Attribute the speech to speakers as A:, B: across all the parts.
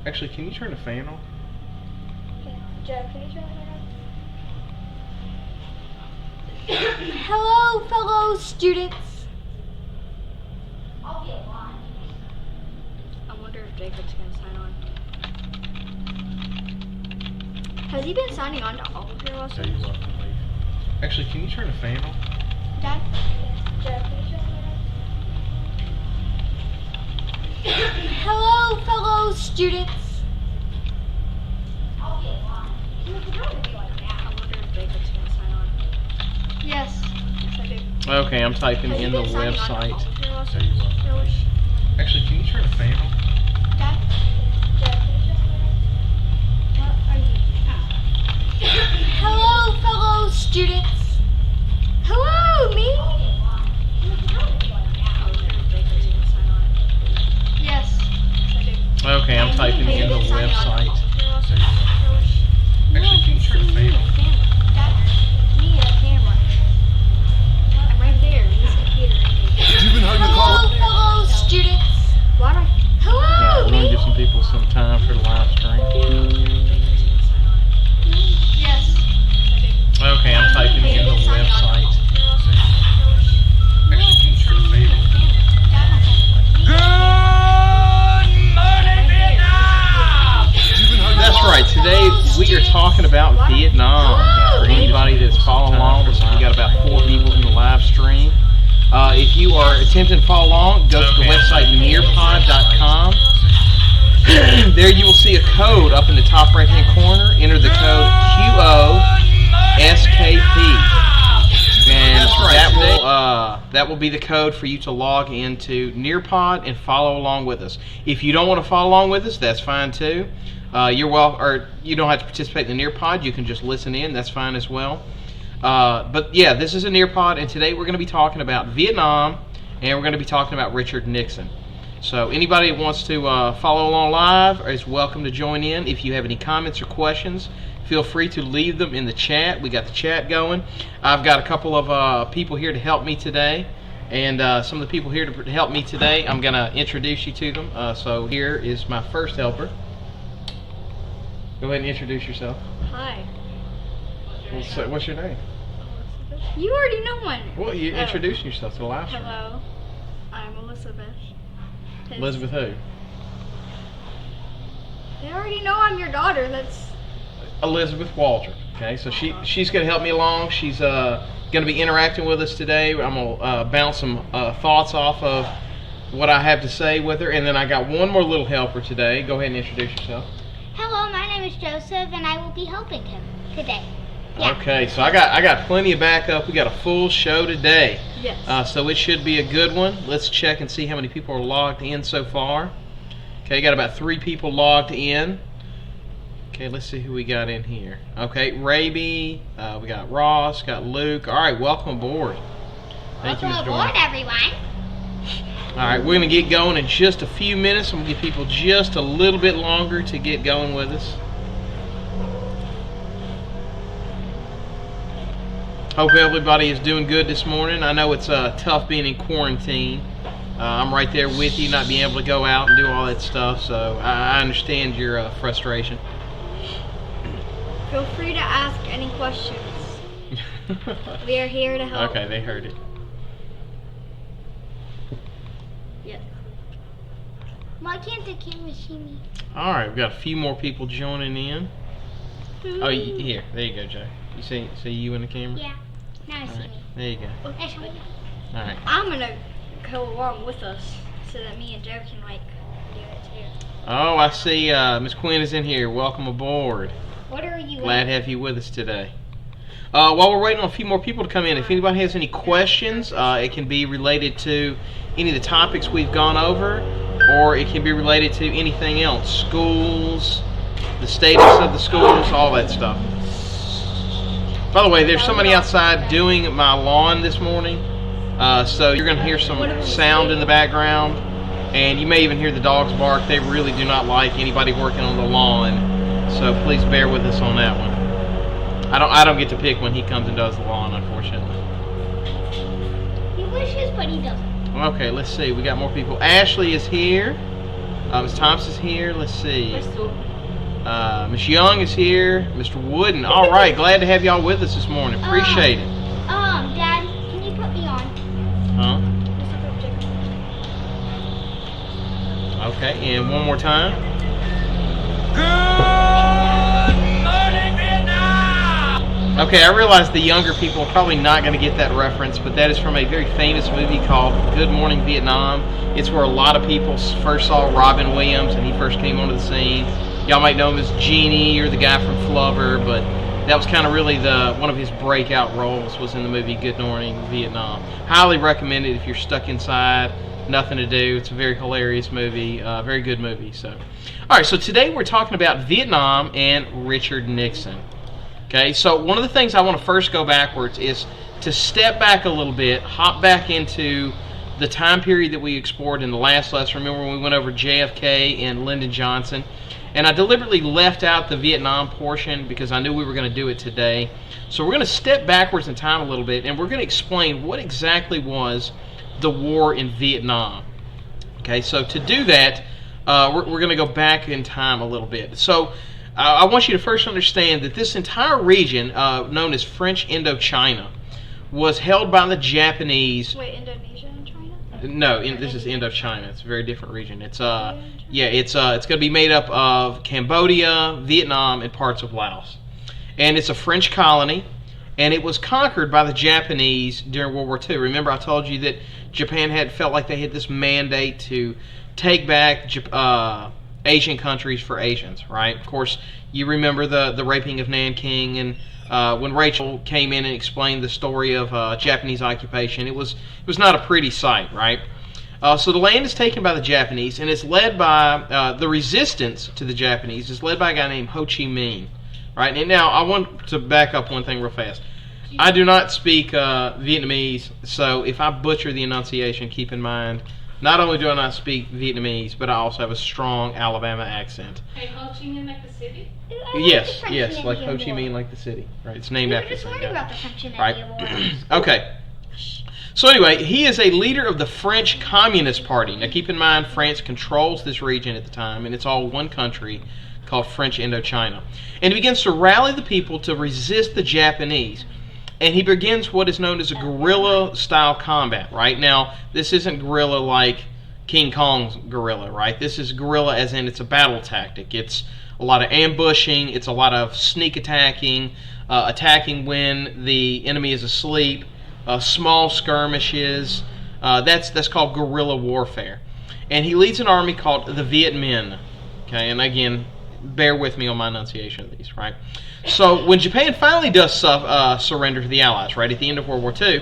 A: Actually, can you turn the fan on?
B: Okay, Joe, can you turn the fan on? Hello, fellow students. I'll be alive. I wonder if Jacob's going to sign on. Has he been signing on to all of your lessons?
A: Yeah, you're welcome to leave. Actually, can you turn the fan on?
B: Dad? Joe, can you turn the fan on? Hello, fellow students. I'll be alive. He was trying to be like that. I wonder if Jacob's going to sign on. Yes. Yes, I do.
A: Okay, I'm typing in the website.
B: Yeah,
A: Yeah, you're welcome. Actually, can you turn the fan on?
B: Dad? Joe, can you turn the fan on? What are you? Hello, fellow students. Hello, me. Yes.
A: Okay, I'm typing in the website. Actually, can you turn the fan on?
B: That's me and a camera. I'm right there in this computer. Hello, fellow students. Why do I? Hello,
A: Yeah, we're going to give some people some time for the live stream.
B: Yes.
A: Okay, I'm typing in the website. Actually, can you turn the fan on? That's right. Today we are talking about Vietnam. For anybody that's following along, we got about 4 people in the live stream. If you are attempting to follow along, go to the website nearpod.com. There you will see a code up in the top right-hand corner. Enter the code QOSKP. And that will be the code for you to log into Nearpod and follow along with us. If you don't want to follow along with us, that's fine too. You don't have to participate in the Nearpod. You can just listen in. That's fine as well. But yeah, this is a Nearpod, and today we're going to be talking about Vietnam, and we're going to be talking about Richard Nixon. So anybody that wants to follow along live is welcome to join in. If you have any comments or questions, feel free to leave them in the chat. We got the chat going. I've got a couple of people here to help me today. And some of the people here to help me today, I'm going to introduce you to them. So here is my first helper. Go ahead and introduce yourself.
B: Hi.
A: What's your name?
B: You already know my name.
A: Well, you introduce yourself to the live stream.
B: Hello. I'm Elizabeth.
A: Elizabeth who?
B: They already know I'm your daughter. That's
A: Elizabeth Walter. Okay, so she's going to help me along. She's going to be interacting with us today. I'm going to bounce some thoughts off of what I have to say with her, and then I got one more little helper today. Go ahead and introduce yourself.
C: Hello, my name is Joseph, and I will be helping him today. Yeah.
A: Okay, so I got plenty of backup. We got a full show today.
B: yes.
A: So it should be a good one. Let's check and see how many people are logged in so far. Okay, got about 3 people logged in. Okay, let's see who we got in here. Okay, Raby, we got Ross, got Luke. All right, welcome aboard. Thank you, Ms.
C: Welcome aboard, everyone.
A: All right, we're going to get going in just a few minutes. I'm going to give people just a little bit longer to get going with us. Hope everybody is doing good this morning. I know it's tough being in quarantine. I'm right there with you, not being able to go out and do all that stuff, so I understand your frustration.
B: Feel free to ask any questions. We are here to help.
A: Okay, they heard it.
B: Yes.
C: Why can't the camera see me?
A: All right, we've got a few more people joining in. Oh, here, there you go, Joe. You see you in the camera?
C: Yeah. Now I see
A: Right,
C: me.
A: there you go.
C: That's me.
A: All right.
B: I'm gonna go along with us so that me and Joe can do it too.
A: Oh, I see Miss Quinn is in here. Welcome aboard.
C: What are you?
A: Glad to have you with us today. While we're waiting on a few more people to come in, if anybody has any questions, it can be related to any of the topics we've gone over, or it can be related to anything else. Schools, the status of the schools, all that stuff. By the way, there's somebody outside doing my lawn this morning, so you're going to hear some sound in the background, and you may even hear the dogs bark. They really do not like anybody working on the lawn, so please bear with us on that one. I don't get to pick when he comes and does the lawn, unfortunately.
C: He wishes, but he doesn't.
A: Okay, let's see. We got more people. Ashley is here. Ms. Thompson's here. Let's see. Miss Young is here. Mr. Wooden. All right, glad to have y'all with us this morning. Appreciate it.
C: Dad, can you put me on?
A: Huh? Okay, and one more time.
D: Good morning, Vietnam!
A: Okay, I realize the younger people are probably not going to get that reference, but that is from a very famous movie called Good Morning Vietnam. It's where a lot of people first saw Robin Williams, and he first came onto the scene. Y'all might know him as Genie or the guy from Flubber, but that was kind of really one of his breakout roles was in the movie Good Morning Vietnam. Highly recommend it if you're stuck inside, nothing to do. It's a very hilarious movie, very good movie. So, all right. So today we're talking about Vietnam and Richard Nixon. Okay. So one of the things I want to first go backwards is to step back a little bit, hop back into the time period that we explored in the last lesson. Remember when we went over JFK and Lyndon Johnson? And I deliberately left out the Vietnam portion because I knew we were going to do it today. So we're going to step backwards in time a little bit, and we're going to explain what exactly was the war in Vietnam. Okay, so to do that, we're going to go back in time a little bit. So I want you to first understand that this entire region, known as French Indochina, was held by the Japanese.
B: Wait, Indonesia and China?
A: No, this is Indochina. It's a very different region. It's it's going to be made up of Cambodia, Vietnam, and parts of Laos. And it's a French colony, and it was conquered by the Japanese during World War II. Remember, I told you that Japan had felt like they had this mandate to take back Asian countries for Asians, right? Of course, you remember the raping of Nanking, and when Rachel came in and explained the story of Japanese occupation, it was not a pretty sight, right? So the land is taken by the Japanese, and it's led by the resistance to the Japanese is led by a guy named Ho Chi Minh, right? And now I want to back up one thing real fast. I do not speak Vietnamese, so if I butcher the enunciation, keep in mind, not only do I not speak Vietnamese, but I also have a strong Alabama accent.
E: Hey, Ho Chi Minh like the city?
A: Yes, like Ho Chi Minh, like the city, right? It's named after the same guy.
C: About the French and
A: Right.
C: Indian Wars.
A: Okay. So anyway, he is a leader of the French Communist Party. Now keep in mind, France controls this region at the time, and it's all one country called French Indochina. And he begins to rally the people to resist the Japanese. And he begins what is known as a guerrilla-style combat, right? Now, this isn't guerrilla like King Kong's guerrilla, right? This is guerrilla as in it's a battle tactic. It's a lot of ambushing. It's a lot of sneak attacking, attacking when the enemy is asleep, small skirmishes. That's called guerrilla warfare. And he leads an army called the Viet Minh. Okay, and again, bear with me on my enunciation of these, right? So when Japan finally does surrender to the Allies, right, at the end of World War II,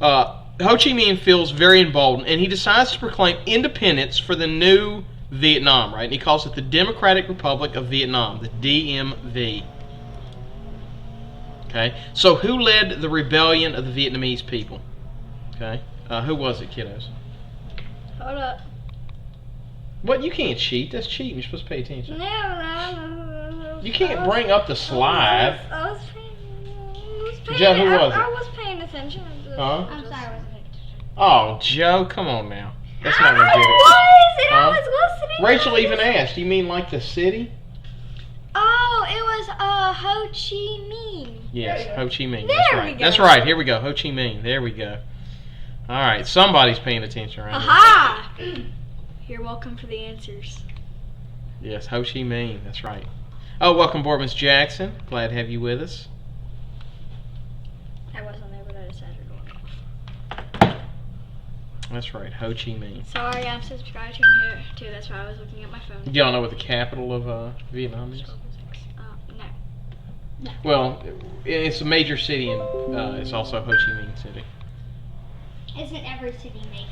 A: Ho Chi Minh feels very emboldened, and he decides to proclaim independence for the new Vietnam, right? And he calls it the Democratic Republic of Vietnam, the DMV. Okay, so who led the rebellion of the Vietnamese people? Okay, who was it, kiddos?
B: Hold up.
A: What? You can't cheat. That's cheating. You're supposed to pay attention.
B: No.
A: You can't bring up the slide.
B: I was paying
A: Joe, who was it?
B: I was paying attention.
A: Huh?
C: I'm sorry, I wasn't paying attention.
A: Oh, Joe, come on now. That's not
B: I
A: gonna get it.
B: was, and I
A: Huh?
B: was listening.
A: Rachel even asked. You mean like the city?
B: Oh, it was Ho Chi Minh.
A: Yes, Ho Chi Minh.
B: There
A: That's
B: we
A: right.
B: go.
A: That's right. Here we go. Ho Chi Minh. There we go. All right. Somebody's paying attention right now.
B: Aha! You're welcome for the answers.
A: Yes, Ho Chi Minh. That's right. Oh, welcome aboard, Miss Jackson. Glad to have you with us.
B: I wasn't there, but I decided to go off.
A: That's right, Ho Chi Minh.
B: Sorry, I'm subscribed to him here too. That's why I was looking at my phone.
A: Y'all know what the capital of Vietnam is?
B: No.
A: Well, it's a major city, and it's also Ho Chi Minh City.
C: Isn't every city major?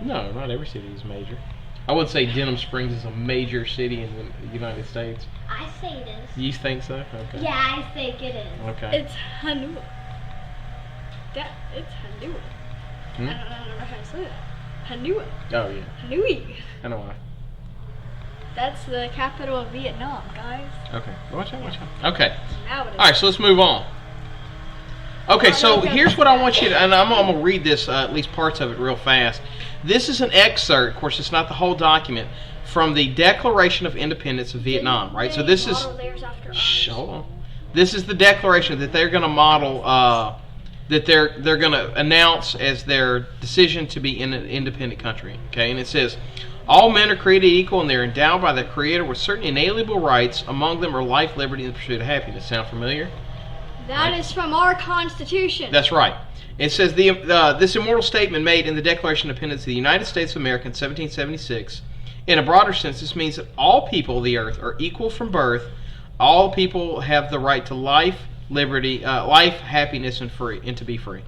A: No, not every city is major. I would say Denham Springs is a major city in the United States.
C: I say it is.
A: You think so? Okay.
C: Yeah, I think it is.
A: Okay.
B: It's Hanoi. It's Hanoi.
A: Hmm?
B: I don't know how to say that. Hanoi.
A: Oh, yeah.
B: Hanoi.
A: I know why.
B: That's the capital of Vietnam, guys.
A: Okay. Watch out, watch out. Okay.
B: Now it is.
A: All right, so let's move on. Okay, so here's what I want you to, and I'm going to read this, at least parts of it, real fast. This is an excerpt, of course, it's not the whole document, from the Declaration of Independence of Vietnam, right? So this is, hold on. This is the declaration that they're going to model, that they're going to announce as their decision to be in an independent country, okay? And it says, all men are created equal and they're endowed by their Creator with certain inalienable rights. Among them are life, liberty, and the pursuit of happiness. Sound familiar?
B: That is from our Constitution.
A: That's right. It says this immortal statement made in the Declaration of Independence of the United States of America in 1776. In a broader sense, this means that all people of the earth are equal from birth. All people have the right to life, liberty, life, happiness, and to be free.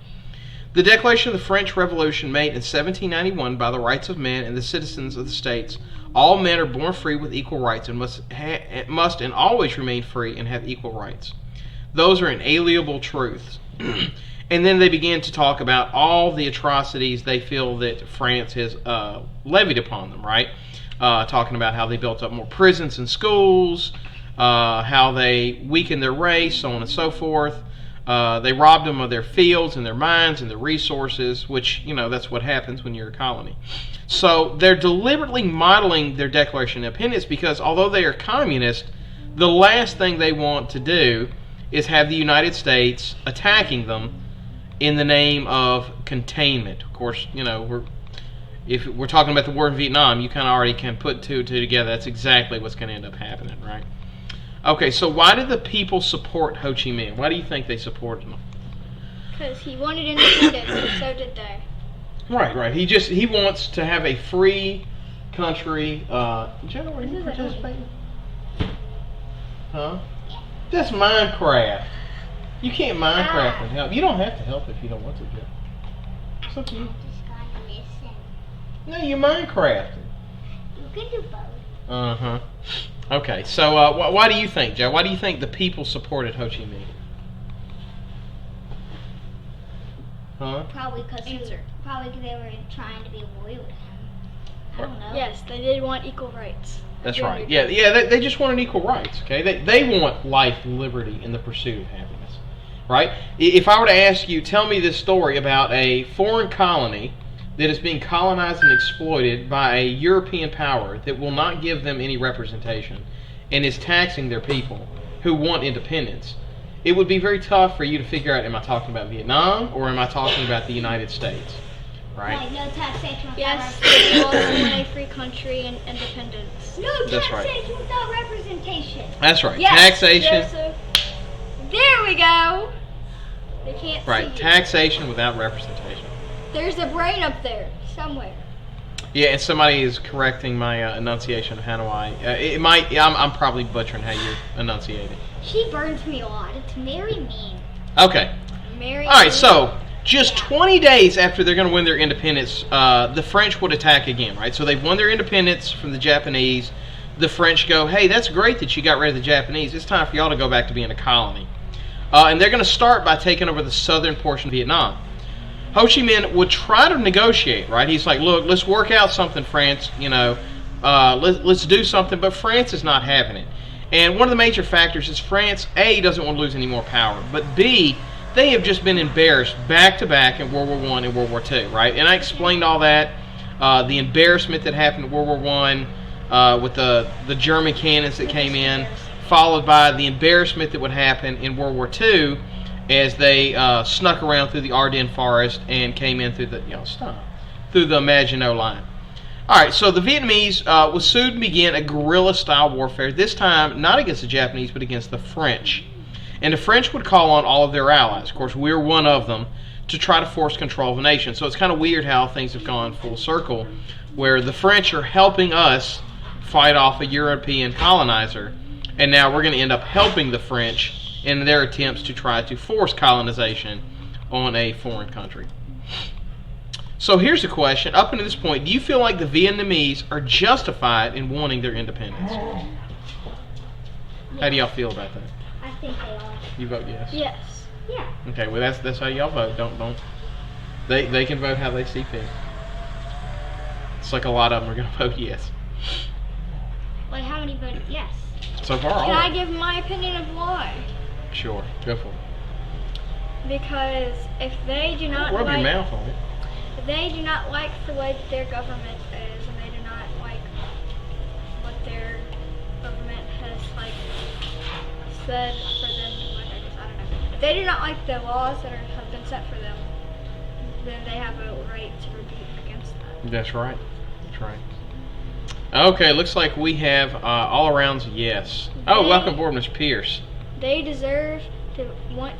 A: The Declaration of the French Revolution made in 1791 by the rights of men and the citizens of the states. All men are born free with equal rights and must and always remain free and have equal rights. Those are inalienable truths. And then they began to talk about all the atrocities they feel that France has levied upon them, right? Talking about how they built up more prisons and schools, how they weakened their race, so on and so forth. They robbed them of their fields and their mines and their resources, which, that's what happens when you're a colony. So they're deliberately modeling their Declaration of Independence because although they are communist, the last thing they want to do is have the United States attacking them in the name of containment. Of course, if we're talking about the war in Vietnam, you kind of already can put two and two together. That's exactly what's going to end up happening, right? Okay, so why did the people support Ho Chi Minh? Why do you think they supported him?
B: Because he wanted independence, and so did they.
A: Right. He wants to have a free country. Jenna, are you participating? Huh? That's Minecraft. You can't Minecraft and help. You don't have to help if you don't want to, Jeff. It's up to you.
C: Just gonna listen.
A: No, you're Minecrafting.
C: You can do both.
A: Uh-huh. Okay, so why do you think, Joe? Why do you think the people supported Ho Chi Minh? Huh?
C: Probably because they were trying to be loyal to him. I don't know.
B: Yes, they did want equal rights.
A: That's right. Yeah. They just wanted equal rights. Okay, they want life, liberty, and the pursuit of happiness. Right? If I were to ask you, tell me this story about a foreign colony that is being colonized and exploited by a European power that will not give them any representation and is taxing their people who want independence, it would be very tough for you to figure out, am I talking about Vietnam or am I talking about the United States? Right?
C: Like no taxation without
B: Yes,
C: representation.
B: they also want a free country and independence.
C: No
A: That's right.
C: taxation without representation.
A: That's right.
B: Yes,
A: Taxation.
B: Joseph. There we go. They can't
A: Right.
B: see you.
A: Taxation without representation.
B: There's a brain up there somewhere.
A: Yeah, and somebody is correcting my enunciation of how do I. It might. I'm probably butchering how you're enunciating.
C: She burns me a lot. It's very mean.
A: Okay.
B: Mary.
A: All right. So just 20 days after they're going to win their independence, the French would attack again. Right. So they've won their independence from the Japanese. The French go, hey, that's great that you got rid of the Japanese. It's time for y'all to go back to being a colony. And they're going to start by taking over the southern portion of Vietnam. Ho Chi Minh would try to negotiate, right? He's like, look, let's work out something, France. Let's do something. But France is not having it. And one of the major factors is France, A, doesn't want to lose any more power. But B, they have just been embarrassed back-to-back in World War I and World War II, right? And I explained all that, the embarrassment that happened in World War I with the German cannons that came in, followed by the embarrassment that would happen in World War II as they snuck around through the Ardennes forest and came in through the Maginot Line. All right, so the Vietnamese would soon begin a guerrilla-style warfare, this time not against the Japanese but against the French. And the French would call on all of their allies, of course we're one of them, to try to force control of a nation. So it's kind of weird how things have gone full circle, where the French are helping us fight off a European colonizer, and now we're going to end up helping the French in their attempts to try to force colonization on a foreign country. So here's the question. Up until this point, do you feel like the Vietnamese are justified in wanting their independence? How do y'all feel about that?
C: I think they are.
A: You vote yes?
B: Yes.
C: Yeah.
A: Okay, well that's how y'all vote. Don't. They can vote how they see fit. It's like a lot of them are going to vote yes.
C: Like how many voted yes?
A: So far, all
B: Can
A: of
B: I
A: them.
B: give my opinion of why?
A: Sure, go for it.
B: Because if they do not
A: Rub your
B: like,
A: mouth on it.
B: if they do not like the way their government is, and they do not like what their government has like said for them to like, I guess I don't know. If they do not like the laws that have been set for them, then they have a right to rebuke against that.
A: That's right. That's right. Okay, looks like we have all arounds yes. Oh, welcome aboard, Miss Pierce.
B: They deserve to want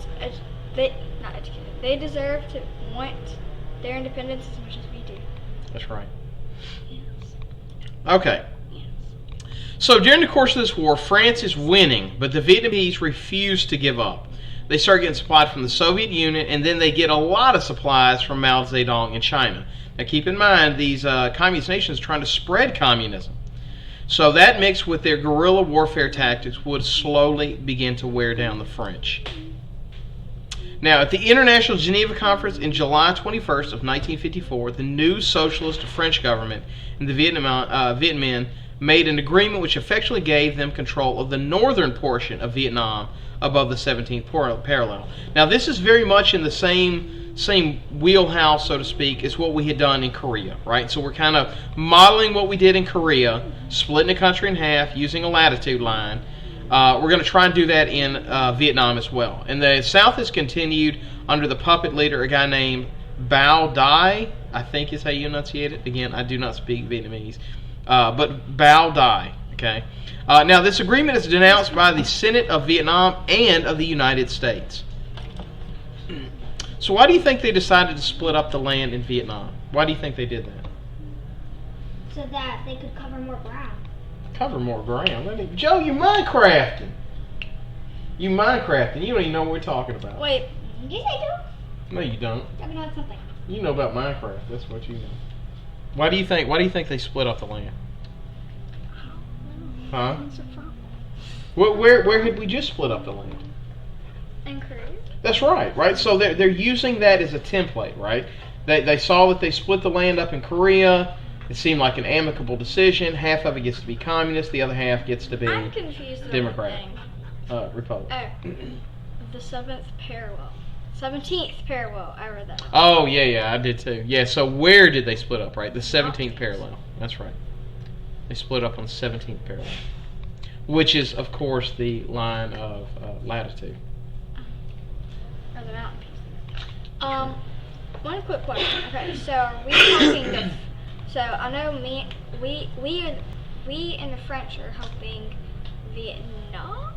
B: not educated. They deserve to want their independence as much as we do.
A: That's right.
B: Yes.
A: Okay. So during the course of this war, France is winning, but the Vietnamese refuse to give up. They start getting supplied from the Soviet Union, and then they get a lot of supplies from Mao Zedong in China. Now keep in mind, these communist nations are trying to spread communism. So that mixed with their guerrilla warfare tactics would slowly begin to wear down the French. Now, at the International Geneva Conference in July 21st of 1954, the new socialist French government and the Viet Minh made an agreement which effectively gave them control of the northern portion of Vietnam above the 17th parallel. Now, this is very much in the same wheelhouse, so to speak, as what we had done in Korea, right? So we're kind of modeling what we did in Korea, splitting the country in half, using a latitude line. We're going to try and do that in Vietnam as well. And the South has continued under the puppet leader, a guy named Bao Dai, I think is how you enunciate it. Again, I do not speak Vietnamese. But Bao Dai, okay? Now, this agreement is denounced by the Senate of Vietnam and of the United States. So why do you think they decided to split up the land in Vietnam? Why do you think they did that?
C: So that they could cover more ground.
A: Cover more ground. Joe, you Minecrafting. You Minecrafting. You don't even know what we're talking about.
B: Wait.
C: Yes, I
A: No, you don't.
C: do. Talking about something.
A: You know about Minecraft. That's what you know. Why do you think they split up the land? Huh?
B: What's the problem?
A: Where had we just split up the land?
B: And Korea.
A: That's right. So they're using that as a template, right? They saw that they split the land up in Korea. It seemed like an amicable decision. Half of it gets to be communist, the other half gets to be
B: I'm confused about
A: Democrat.
B: one
A: Republic.
B: thing. Oh, the 7th parallel. 17th parallel. I read that wrong.
A: Oh, yeah, I did too. Yeah, so where did they split up, right? The 17th parallel. That's right. They split up on the 17th parallel, which is, of course, the line of latitude.
B: Or the mountain piece. One quick question. Okay, so are we helping so I know we and the French are helping Vietnam?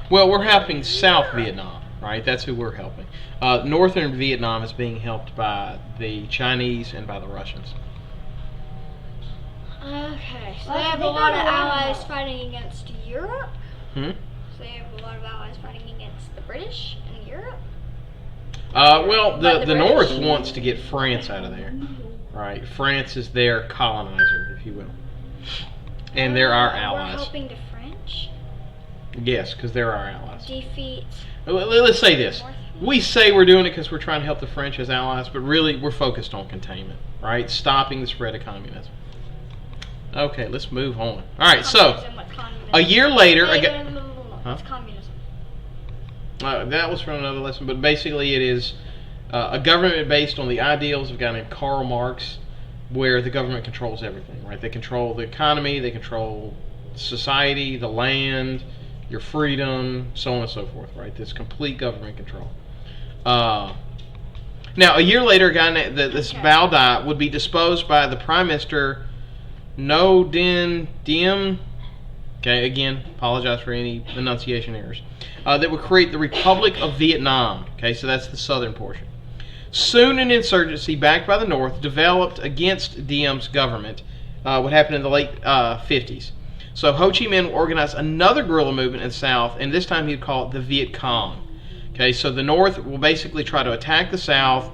A: Well, we're helping South Vietnam, right? That's who we're helping. Northern Vietnam is being helped by the Chinese and by the Russians.
B: Okay, so
C: Well,
B: they have
C: they
B: a lot
C: got
B: of
C: a lot of
B: allies
C: help.
B: fighting against Europe?
A: Hmm?
B: So they have a lot of allies fighting against the British in Europe?
A: Well,
B: But
A: the
B: the
A: North
B: British-
A: wants to get France out of there, right? France is their colonizer, if you will. And they're our
B: We're
A: allies.
B: helping the French
A: Yes, because they're our allies.
B: defeat
A: Let's say this.
B: North.
A: We say we're doing it because we're trying to help the French as allies, but really we're focused on containment, right? Stopping the spread of communism. Okay, let's move on. All right, so
B: Communism with communism.
A: a year later,
B: Wait,
A: I got,
B: no.
A: Huh?
B: It's communism.
A: that was from another lesson, but basically it is a government based on the ideals of a guy named Karl Marx, where the government controls everything, right? They control the economy, they control society, the land, your freedom, so on and so forth, right? This complete government control. Now, a year later, a guy named this Bao Dai would be disposed by the Prime Minister No Dinh Diem. Okay, again, apologize for any pronunciation errors. That would create the Republic of Vietnam. Okay, so that's the southern portion. Soon an insurgency backed by the North developed against Diem's government. What happened in the late 50s. So Ho Chi Minh organized another guerrilla movement in the South, and this time he'd call it the Viet Cong. Okay, so the North will basically try to attack the South,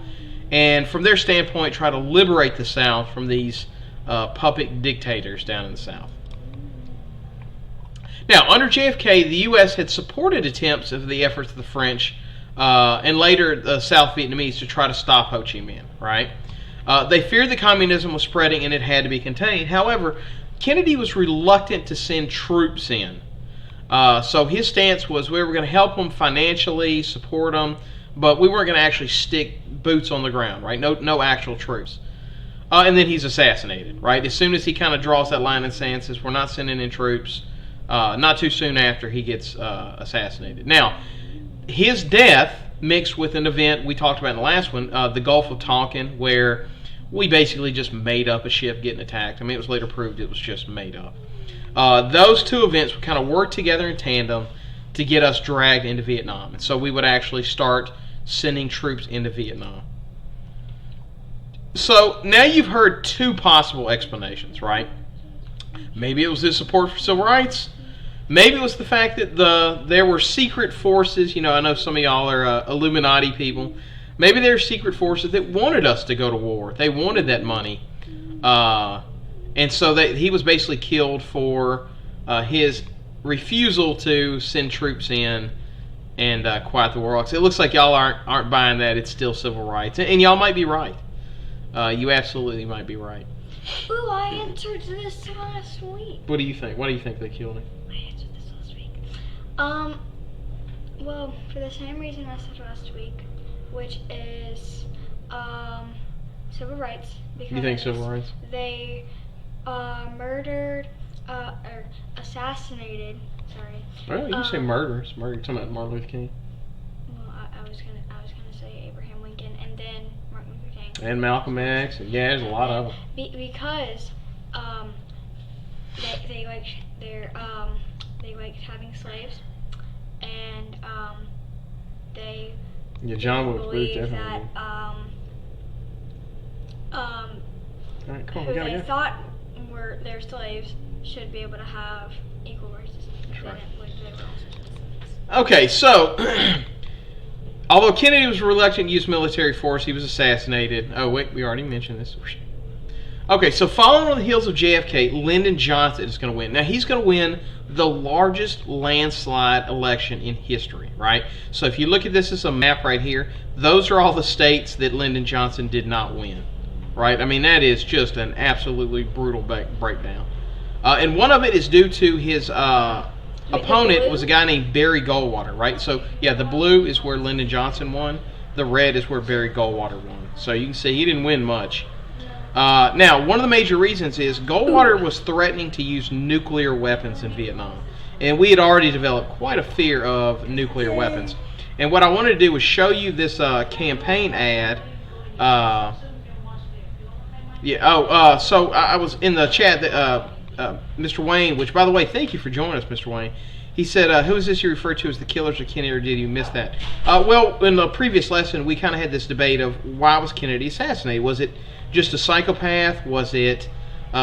A: and from their standpoint, try to liberate the South from these puppet dictators down in the South. Now, under JFK, the U.S. had supported attempts of the efforts of the French and later the South Vietnamese to try to stop Ho Chi Minh, right? They feared that communism was spreading and it had to be contained. However, Kennedy was reluctant to send troops in. So his stance was we were going to help them financially, support them, but we weren't going to actually stick boots on the ground, right? No actual troops. And then he's assassinated, right? As soon as he kind of draws that line in sand, says we're not sending in troops, not too soon after he gets assassinated. Now, his death mixed with an event we talked about in the last one, the Gulf of Tonkin, where we basically just made up a ship getting attacked. I mean, it was later proved it was just made up. Those two events would kind of work together in tandem to get us dragged into Vietnam. And so we would actually start sending troops into Vietnam. So now you've heard two possible explanations, right? Maybe it was his support for civil rights. Maybe it was the fact that there were secret forces. You know, I know some of y'all are Illuminati people. Maybe there were secret forces that wanted us to go to war. They wanted that money. And so he was basically killed for his refusal to send troops in and quiet the war. It looks like y'all aren't buying that. It's still civil rights. And y'all might be right. You absolutely might be right.
B: Ooh, I answered this last week.
A: What do you think? Why do you think they killed him?
B: I answered this last week. Well, for the same reason I said last week, which is civil rights. Because
A: You think civil rights?
B: They murdered or assassinated. Sorry.
A: Well, you can say murder. It's murder. You're talking about Martin Luther King.
B: Well, I was gonna say Abraham Lincoln and then Martin Luther King.
A: And Malcolm X. And yeah, there's a lot of them.
B: Because they liked having slaves, and
A: Yeah, John Wilkes Booth
B: believed
A: definitely.
B: that
A: All right, come on,
B: who
A: we gotta
B: they
A: go.
B: thought were their slaves should be able to have equal rights.
A: That's right.
B: Like they were also citizens.
A: Okay, so although Kennedy was reluctant to use military force, he was assassinated. Oh wait, we already mentioned this. Okay, so following on the heels of JFK, Lyndon Johnson is going to win. Now he's going to win the largest landslide election in history, right? So if you look at this as a map right here, those are all the states that Lyndon Johnson did not win, right? I mean, that is just an absolutely brutal breakdown. And one of it is due to his opponent was a guy named Barry Goldwater, right? So yeah, the blue is where Lyndon Johnson won. The red is where Barry Goldwater won. So you can see he didn't win much. Now, one of the major reasons is Goldwater was threatening to use nuclear weapons in Vietnam. And we had already developed quite a fear of nuclear weapons. And what I wanted to do was show you this campaign ad. So I was in the chat that Mr. Wayne, which by the way, thank you for joining us, Mr. Wayne. He said, who is this you refer to as the killers of Kennedy, or did you miss that? Well, in the previous lesson, we kind of had this debate of why was Kennedy assassinated? Was it just a psychopath? Was it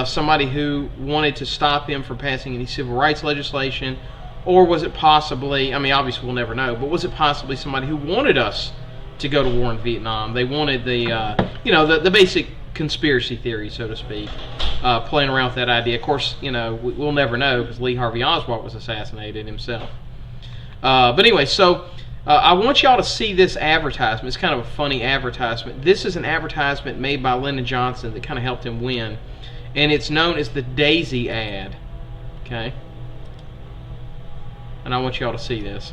A: somebody who wanted to stop him from passing any civil rights legislation? Or was it possibly, I mean, obviously we'll never know, but was it possibly somebody who wanted us to go to war in Vietnam? They wanted the basic conspiracy theory, so to speak, playing around with that idea. Of course, we'll never know because Lee Harvey Oswald was assassinated himself. But anyway, so I want y'all to see this advertisement. It's kind of a funny advertisement. This is an advertisement made by Lyndon Johnson that kind of helped him win, and it's known as the Daisy ad. Okay, and I want y'all to see this.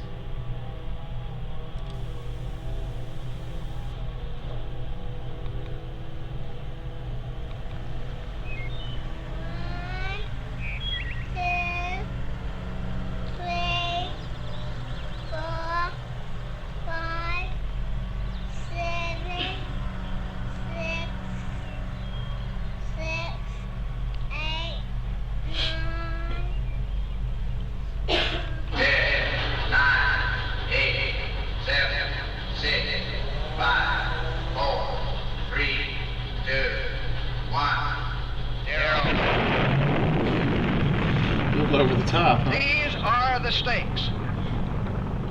A: Over the top, huh?
F: These are the stakes.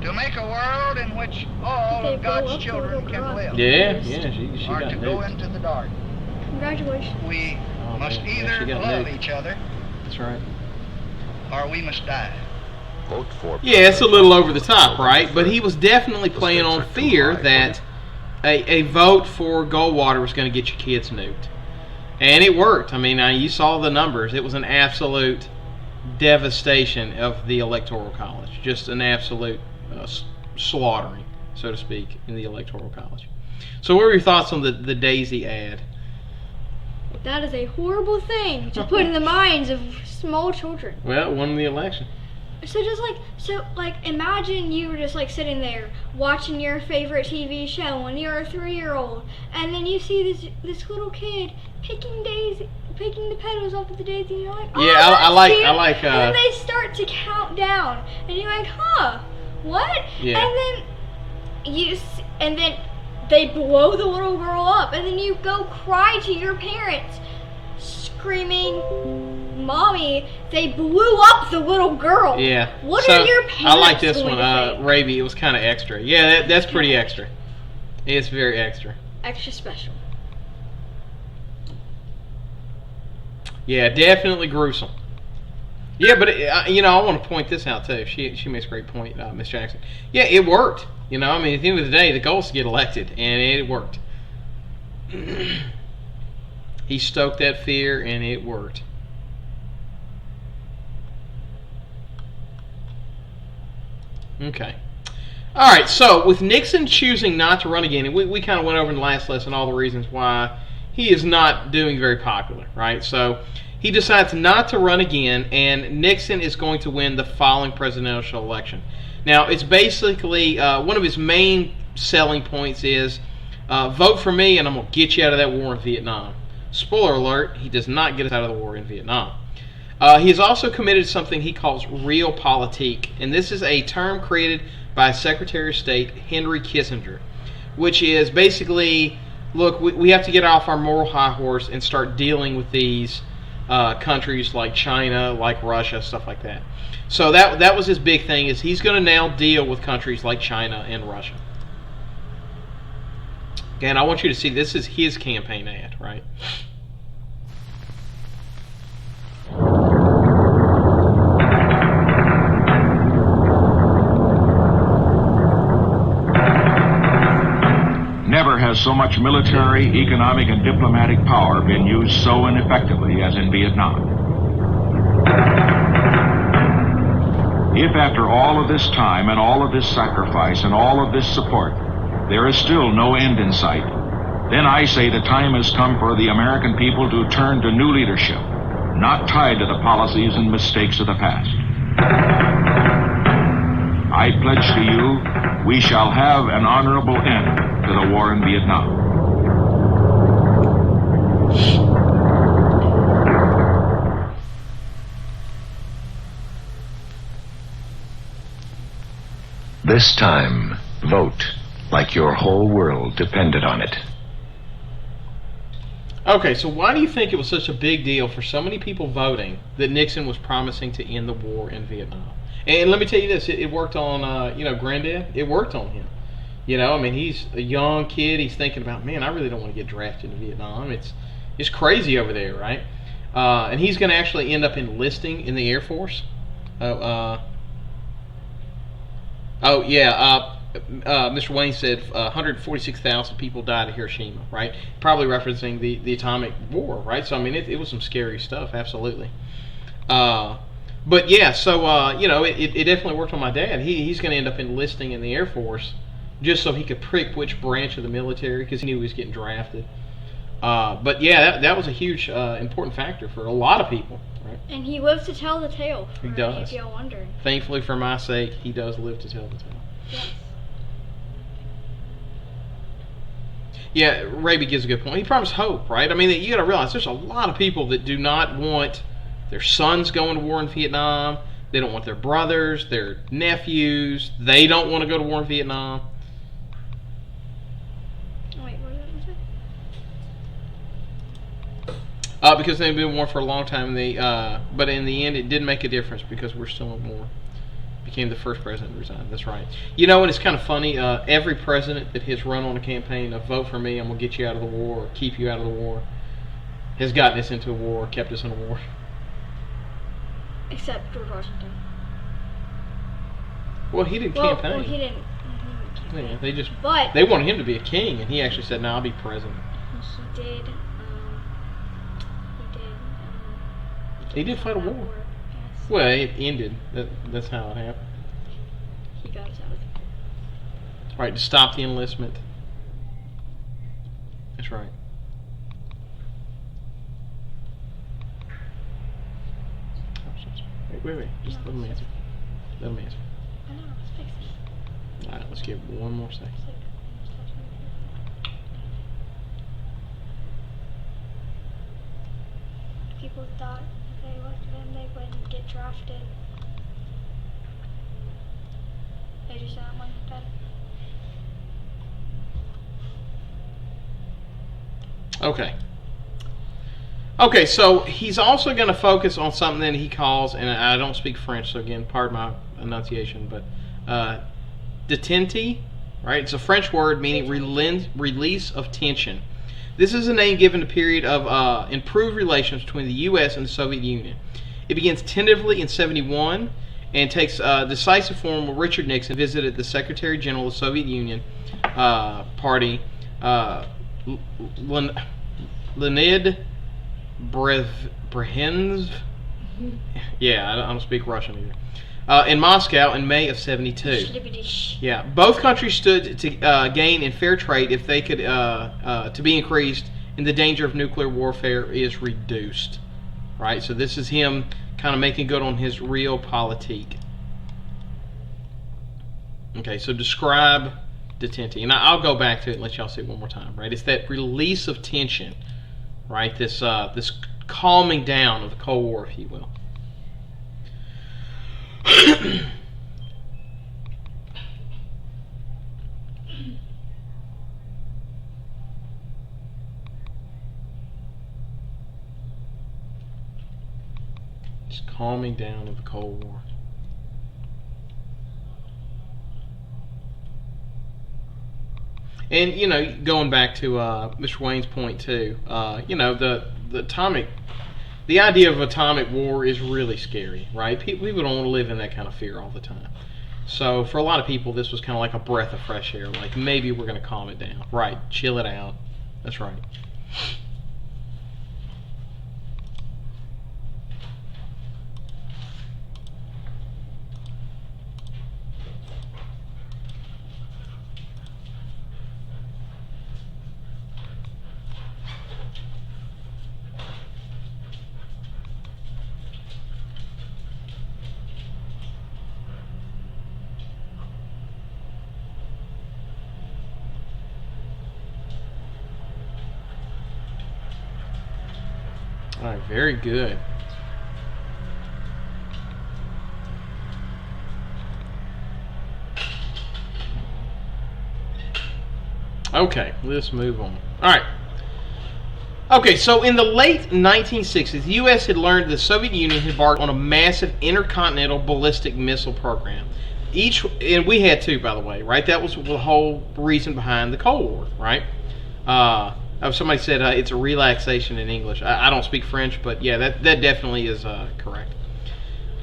F: To make a world in which all of God's children can live.
A: Yeah, she
F: Or
A: got
F: to go
A: nuked.
F: into the dark.
B: Congratulations.
F: We must
A: man. Yeah,
F: either
A: she got
F: love
A: nuked.
F: each other
A: That's right.
F: or we must die.
G: Vote for
A: Yeah, it's a little over the top, right? But he was definitely playing on fear that a vote for Goldwater was going to get your kids nuked. And it worked. I mean, you saw the numbers. It was an absolute devastation of the Electoral College. Just an absolute slaughtering. so to speak, in the Electoral College. So what were your thoughts on the Daisy ad?
B: That is a horrible thing to put in the minds of small children.
A: Well, it won the election.
B: So imagine you were just like sitting there watching your favorite TV show when you're a 3-year-old, and then you see this little kid picking the petals off of the daisy, and you're like, oh,
A: yeah,
B: that's
A: I like.
B: cute. And then they start to count down, and you're like, huh, what?
A: Yeah.
B: And then they blow the little girl up, and then you go cry to your parents, screaming, "Mommy, they blew up the little girl."
A: Yeah.
B: What are your parents
A: I like this
B: going
A: one,
B: to think?
A: Raby. It was kind of extra. Yeah, that's pretty extra. It's very extra.
B: Extra special.
A: Yeah, definitely gruesome. Yeah, but I want to point this out too. She makes a great point, Miss Jackson. Yeah, it worked. I mean, at the end of the day, the goal is to get elected, and it worked. He stoked that fear, and it worked. Okay. All right, so with Nixon choosing not to run again, and we kind of went over in the last lesson all the reasons why he is not doing very popular, right? So he decides not to run again, and Nixon is going to win the following presidential election. Now, it's basically one of his main selling points is vote for me and I'm going to get you out of that war in Vietnam. Spoiler alert, he does not get us out of the war in Vietnam. He has also committed something he calls realpolitik, and this is a term created by Secretary of State Henry Kissinger, which is basically, look, we have to get off our moral high horse and start dealing with these countries like China, like Russia, stuff like that. So that was his big thing, is he's going to now deal with countries like China and Russia. Again, I want you to see this is his campaign ad, right?
G: Never has so much military, economic, and diplomatic power been used so ineffectively as in Vietnam. If after all of this time and all of this sacrifice and all of this support, there is still no end in sight, then I say the time has come for the American people to turn to new leadership, not tied to the policies and mistakes of the past. I pledge to you, we shall have an honorable end to the war in Vietnam.
H: This time, vote like your whole world depended on it.
A: Okay, so why do you think it was such a big deal for so many people voting that Nixon was promising to end the war in Vietnam? And let me tell you this, it worked on, Granddad. It worked on him. I mean, he's a young kid. He's thinking about, man, I really don't want to get drafted in Vietnam. It's crazy over there, right? And he's going to actually end up enlisting in the Air Force. Mr. Wayne said 146,000 people died at Hiroshima, right? Probably referencing the atomic war, right? So, I mean, it was some scary stuff, absolutely. But, yeah, so, it definitely worked on my dad. He's going to end up enlisting in the Air Force just so he could pick which branch of the military, because he knew he was getting drafted. But, yeah, that was a huge, important factor for a lot of people, right?
B: And he lives to tell the tale.
A: He does.
B: If you're wondering.
A: Thankfully, for my sake, he does live to tell the tale.
B: Yes.
A: Yeah, Raby gives a good point. He promised hope, right? I mean, you got to realize there's a lot of people that do not want their sons going to war in Vietnam. They don't want their brothers, their nephews. They don't want to go to war in Vietnam.
B: Wait, what did I say?
A: Because they've been in war for a long time. But in the end, it did make a difference because we're still in war. Became the first president to resign. That's right. And it's kind of funny. Every president that has run on a campaign of vote for me, I'm going to get you out of the war, or keep you out of the war, has gotten us into a war, kept us in a war.
B: Except George Washington.
A: Well, he didn't campaign.
B: Well, he didn't campaign.
A: Yeah, they wanted him to be a king, and he actually said, "No, I'll be president."
B: He did.
A: He did fight a war.
B: Yes.
A: Well, it ended. That's how it happened.
B: He got us out of it.
A: Right, to stop the enlistment. That's right. Wait. Just let him answer. Let him answer.
B: I know, let's fix it.
A: Alright, let's give it one more second.
B: People thought if they elected him, they wouldn't get drafted. They just don't want that.
A: Okay, so he's also going to focus on something that he calls, and I don't speak French, so again, pardon my enunciation, but Detente, right? It's a French word meaning release of tension. This is a name given to a period of improved relations between the U.S. and the Soviet Union. It begins tentatively in 1971 and takes decisive form when Richard Nixon visited the Secretary General of the Soviet Union party, Leonid Brezhnev. Yeah, I don't speak Russian either. In Moscow in May of 1972. Yeah, both countries stood to gain in fair trade if they could to be increased, and the danger of nuclear warfare is reduced. Right, so this is him kind of making good on his realpolitik. Okay, so describe Detente, and I'll go back to it and let y'all see it one more time. Right, it's that release of tension. Right, this calming down of the Cold War, if you will. Just calming down of the Cold War. And, you know, going back to Mr. Wayne's point too, you know, the idea of atomic war is really scary, right? People don't want to live in that kind of fear all the time. So for a lot of people, this was kind of like a breath of fresh air. Like, maybe we're going to calm it down. Right, chill it out. That's right. All right, very good. Okay, let's move on. All right. Okay, so in the late 1960s, the U.S. had learned the Soviet Union had embarked on a massive intercontinental ballistic missile program. And we had too, by the way, right? That was the whole reason behind the Cold War, right? Somebody said it's a relaxation in English. I don't speak French, but yeah, that definitely is correct.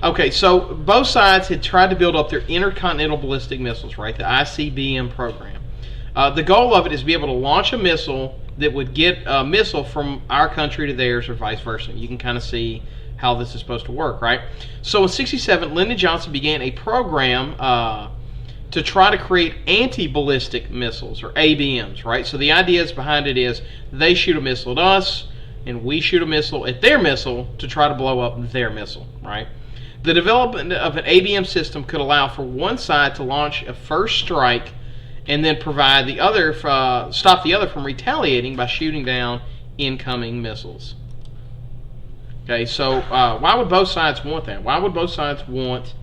A: Okay, so both sides had tried to build up their intercontinental ballistic missiles, right? The ICBM program. The goal of it is to be able to launch a missile that would get a missile from our country to theirs or vice versa. You can kind of see how this is supposed to work, right? So in 1967, Lyndon Johnson began a program to try to create anti-ballistic missiles, or ABMs, right? So the ideas behind it is they shoot a missile at us, and we shoot a missile at their missile to try to blow up their missile, right? The development of an ABM system could allow for one side to launch a first strike and then provide the other, stop the other from retaliating by shooting down incoming missiles. Okay, so why would both sides want that? Why would both sides want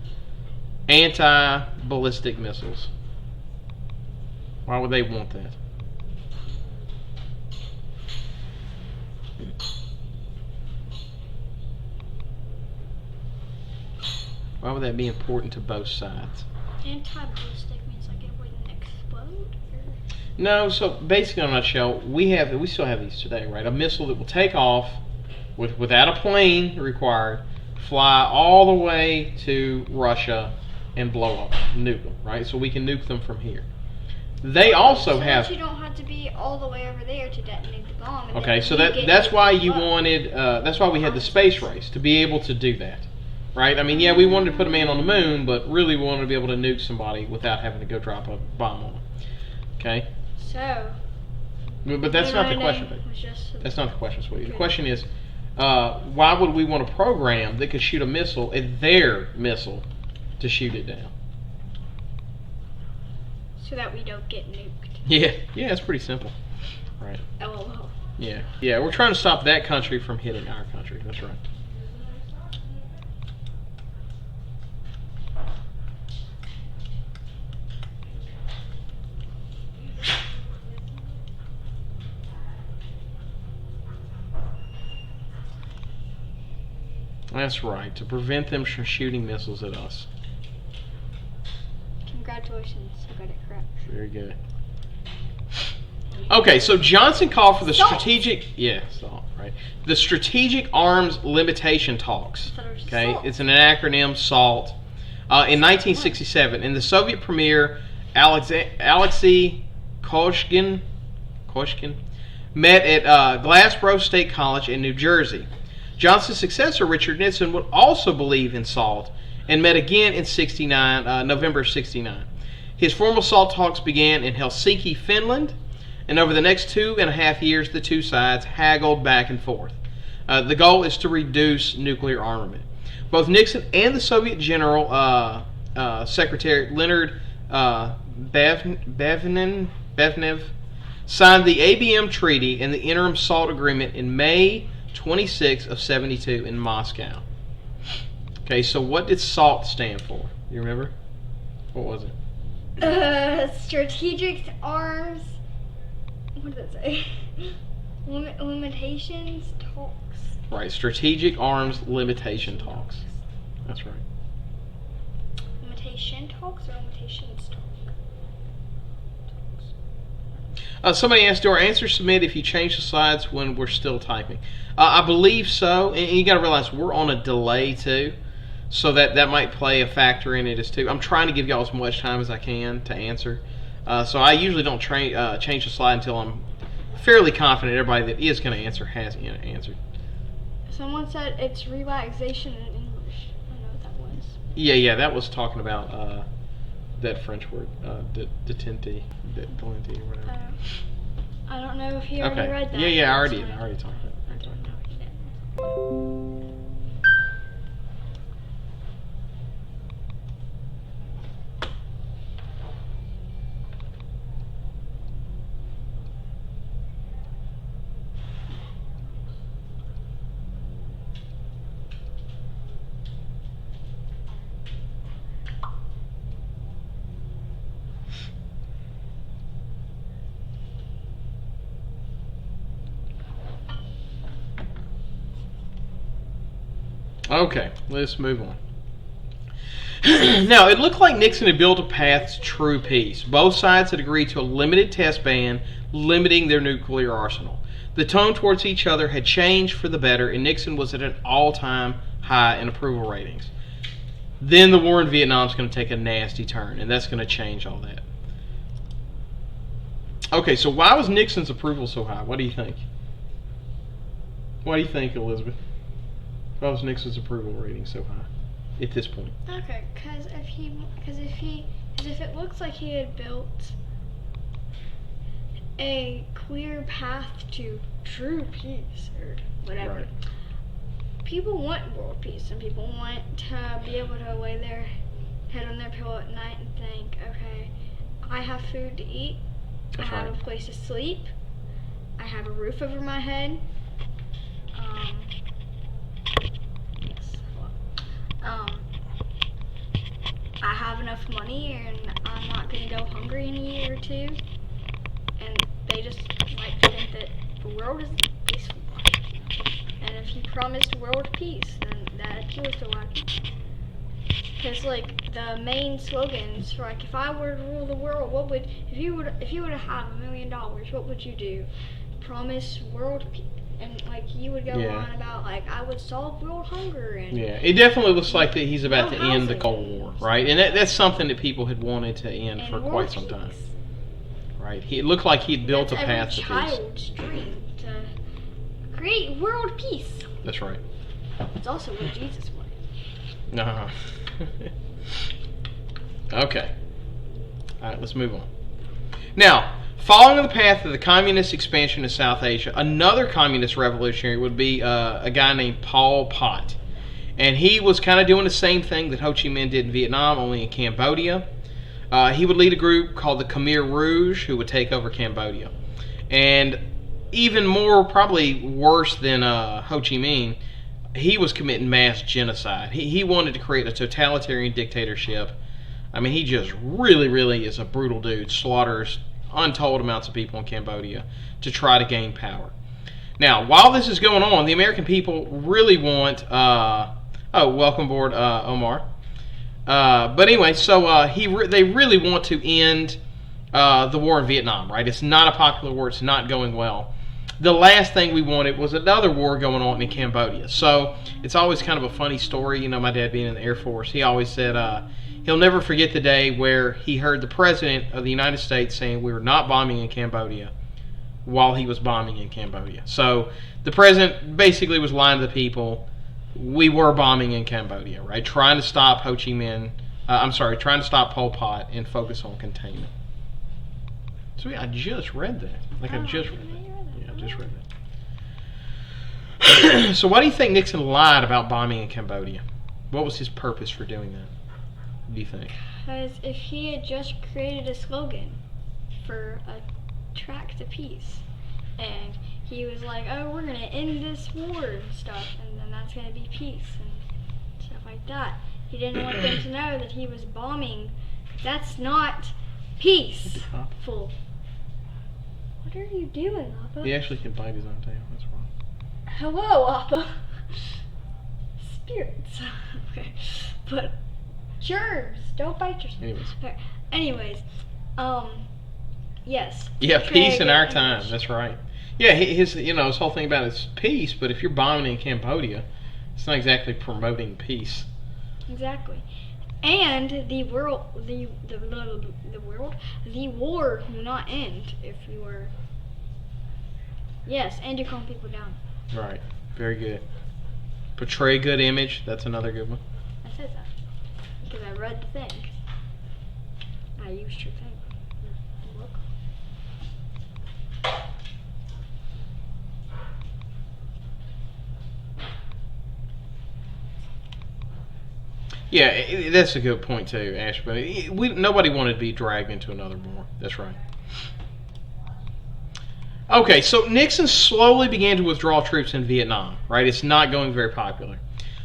A: anti-ballistic missiles? Why would they want that? Why would that be important to both sides?
B: Anti-ballistic means like it wouldn't explode? Or?
A: No, so basically in a nutshell, we still have these today, right? A missile that will take off without a plane required, fly all the way to Russia and blow up, nuke them, right? So we can nuke them from here. They also have.
B: You don't have to be all the way over there to detonate the bomb.
A: Okay, so that's why you wanted. That's why we had the space race, to be able to do that. right? I mean, yeah, we wanted to put a man on the moon, but really we wanted to be able to nuke somebody without having to go drop a bomb on them. Okay?
B: So.
A: But that's not the question. That's not the question, sweetie. The question is, why would we want a program that could shoot a missile at their missile to shoot it down?
B: So that we don't get nuked.
A: Yeah, it's pretty simple. Right.
B: LOL.
A: Yeah, we're trying to stop that country from hitting our country. That's right. That's right, to prevent them from shooting missiles at us.
B: Congratulations, you got it correct.
A: Very good. Okay, so Johnson called for the strategic, right? The Strategic Arms Limitation Talks. Okay, it's an acronym, SALT. In 1967, and the Soviet Premier Alexei Koshkin met at Glassboro State College in New Jersey. Johnson's successor, Richard Nixon, would also believe in SALT and met again in November of 69. His formal SALT talks began in Helsinki, Finland, and over the next 2.5 years, the two sides haggled back and forth. The goal is to reduce nuclear armament. Both Nixon and the Soviet General Secretary Leonid Brezhnev signed the ABM Treaty and the Interim SALT Agreement in May 26 of 72 in Moscow. Okay, so what did SALT stand for? You remember? What was it?
B: Strategic Arms. What did that say? Limitations Talks.
A: Right, Strategic Arms Limitation Talks. That's right.
B: Limitation Talks or Limitations Talks?
A: Somebody asked, do our answers submit if you change the slides when we're still typing? I believe so, and you got to realize we're on a delay too, so that might play a factor in it as too. I'm trying to give y'all as much time as I can to answer, so I usually don't change the slide until I'm fairly confident everybody that is going to answer has answered.
B: Someone said it's relaxation in English. I don't know what that was.
A: Yeah, that was talking about that French word, detente, or whatever.
B: I don't know if he already read that.
A: Yeah, I already talked about it. Okay, let's move on. Now, it looked like Nixon had built a path to true peace. Both sides had agreed to a limited test ban, limiting their nuclear arsenal. The tone towards each other had changed for the better, and Nixon was at an all-time high in approval ratings. Then the war in Vietnam is going to take a nasty turn, and that's going to change all that. Okay, so why was Nixon's approval so high? What do you think? What do you think, Elizabeth? Why was Nixon's approval rating so high at this point?
B: Okay, because if it looks like he had built a clear path to true peace or whatever,
A: Right.
B: People want world peace, and people want to be able to lay their head on their pillow at night and think, okay, I have food to eat,
A: That's
B: I have
A: right.
B: a place to sleep, I have a roof over my head. I have enough money and I'm not going to go hungry in a year or two. And they just like to think that the world is peaceful. And if you promised world peace, then that appeals to a lot of people. Because like the main slogans for like, if I were to rule the world, what would, if you were to have $1 million, what would you do? Promise world peace. And like you would go on about like I would solve world hunger and
A: It definitely looks like that he's about to
B: No
A: end the
B: housing.
A: Cold War, right? And that's something that people had wanted to end
B: and
A: for
B: world
A: quite some time,
B: peace.
A: right? It looked like he'd built
B: That's
A: a path to
B: every
A: peace.
B: child's dream to create world peace.
A: That's right.
B: It's also what Jesus wanted.
A: Uh-huh. Okay. All right, let's move on. Now, following the path of the communist expansion in South Asia, another communist revolutionary would be a guy named Pol Pot. And he was kind of doing the same thing that Ho Chi Minh did in Vietnam, only in Cambodia. He would lead a group called the Khmer Rouge, who would take over Cambodia. And even more, probably worse than Ho Chi Minh, he was committing mass genocide. He wanted to create a totalitarian dictatorship. I mean, he just really is a brutal dude. Slaughters untold amounts of people in Cambodia to try to gain power. Now, while this is going on, the American people really want... welcome aboard, Omar. But anyway, so they really want to end the war in Vietnam, right? It's not a popular war. It's not going well. The last thing we wanted was another war going on in Cambodia. So it's always kind of a funny story. You know, my dad being in the Air Force, he always said he'll never forget the day where he heard the President of the United States saying we were not bombing in Cambodia while he was bombing in Cambodia. So the President basically was lying to the people. We were bombing in Cambodia, right? Trying to stop Ho Chi Minh. Trying to stop Pol Pot and focus on containment. So yeah, I just read that. I just read that. Yeah, I just read that. So why do you think Nixon lied about bombing in Cambodia? What was his purpose for doing that? What do you think?
B: Because if he had just created a slogan for a track to peace, and he was like, oh, we're going to end this war and stuff, and then that's going to be peace and stuff like that. He didn't want them to know that he was bombing. That's not peaceful. What are you doing, Appa?
A: He actually can bite his own tail. That's wrong.
B: Hello, Appa. Spirits. Okay. But germs. Don't bite yourself.
A: Anyways.
B: Yes.
A: Yeah, peace in our time. That's right. Yeah, his whole thing about it's peace, but if you're bombing in Cambodia, it's not exactly promoting peace.
B: Exactly. And the war will not end if you are. Yes, and you're calling people down.
A: Right. Very good. Portray good image. That's another good one.
B: I said that because I read the thing. I used your thing. Look.
A: Yeah, that's a good point too, Ash. But nobody wanted to be dragged into another war. That's right. Okay, so Nixon slowly began to withdraw troops in Vietnam. Right, it's not going very popular.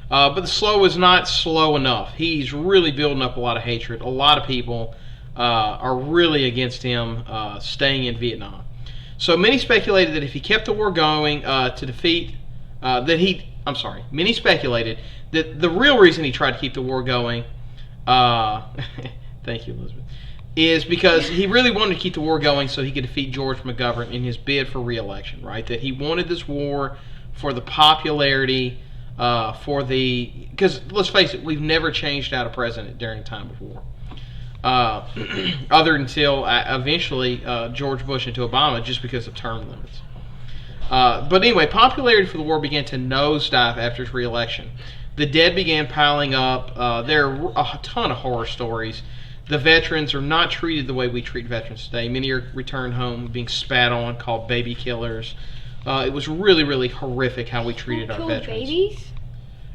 A: But the slow is not slow enough. He's really building up a lot of hatred. A lot of people are really against him staying in Vietnam. So many speculated that if he kept the war going to defeat, many speculated that the real reason he tried to keep the war going, thank you, Elizabeth, is because he really wanted to keep the war going so he could defeat George McGovern in his bid for re-election, right? That he wanted this war for the popularity, because let's face it, we've never changed out a president during a time of war. Other until eventually George Bush into Obama, just because of term limits. But anyway, popularity for the war began to nosedive after his re-election. The dead began piling up. There are a ton of horror stories. The veterans are not treated the way we treat veterans today. Many are returned home being spat on, called baby killers. It was really horrific how we treated our veterans.
B: Babies?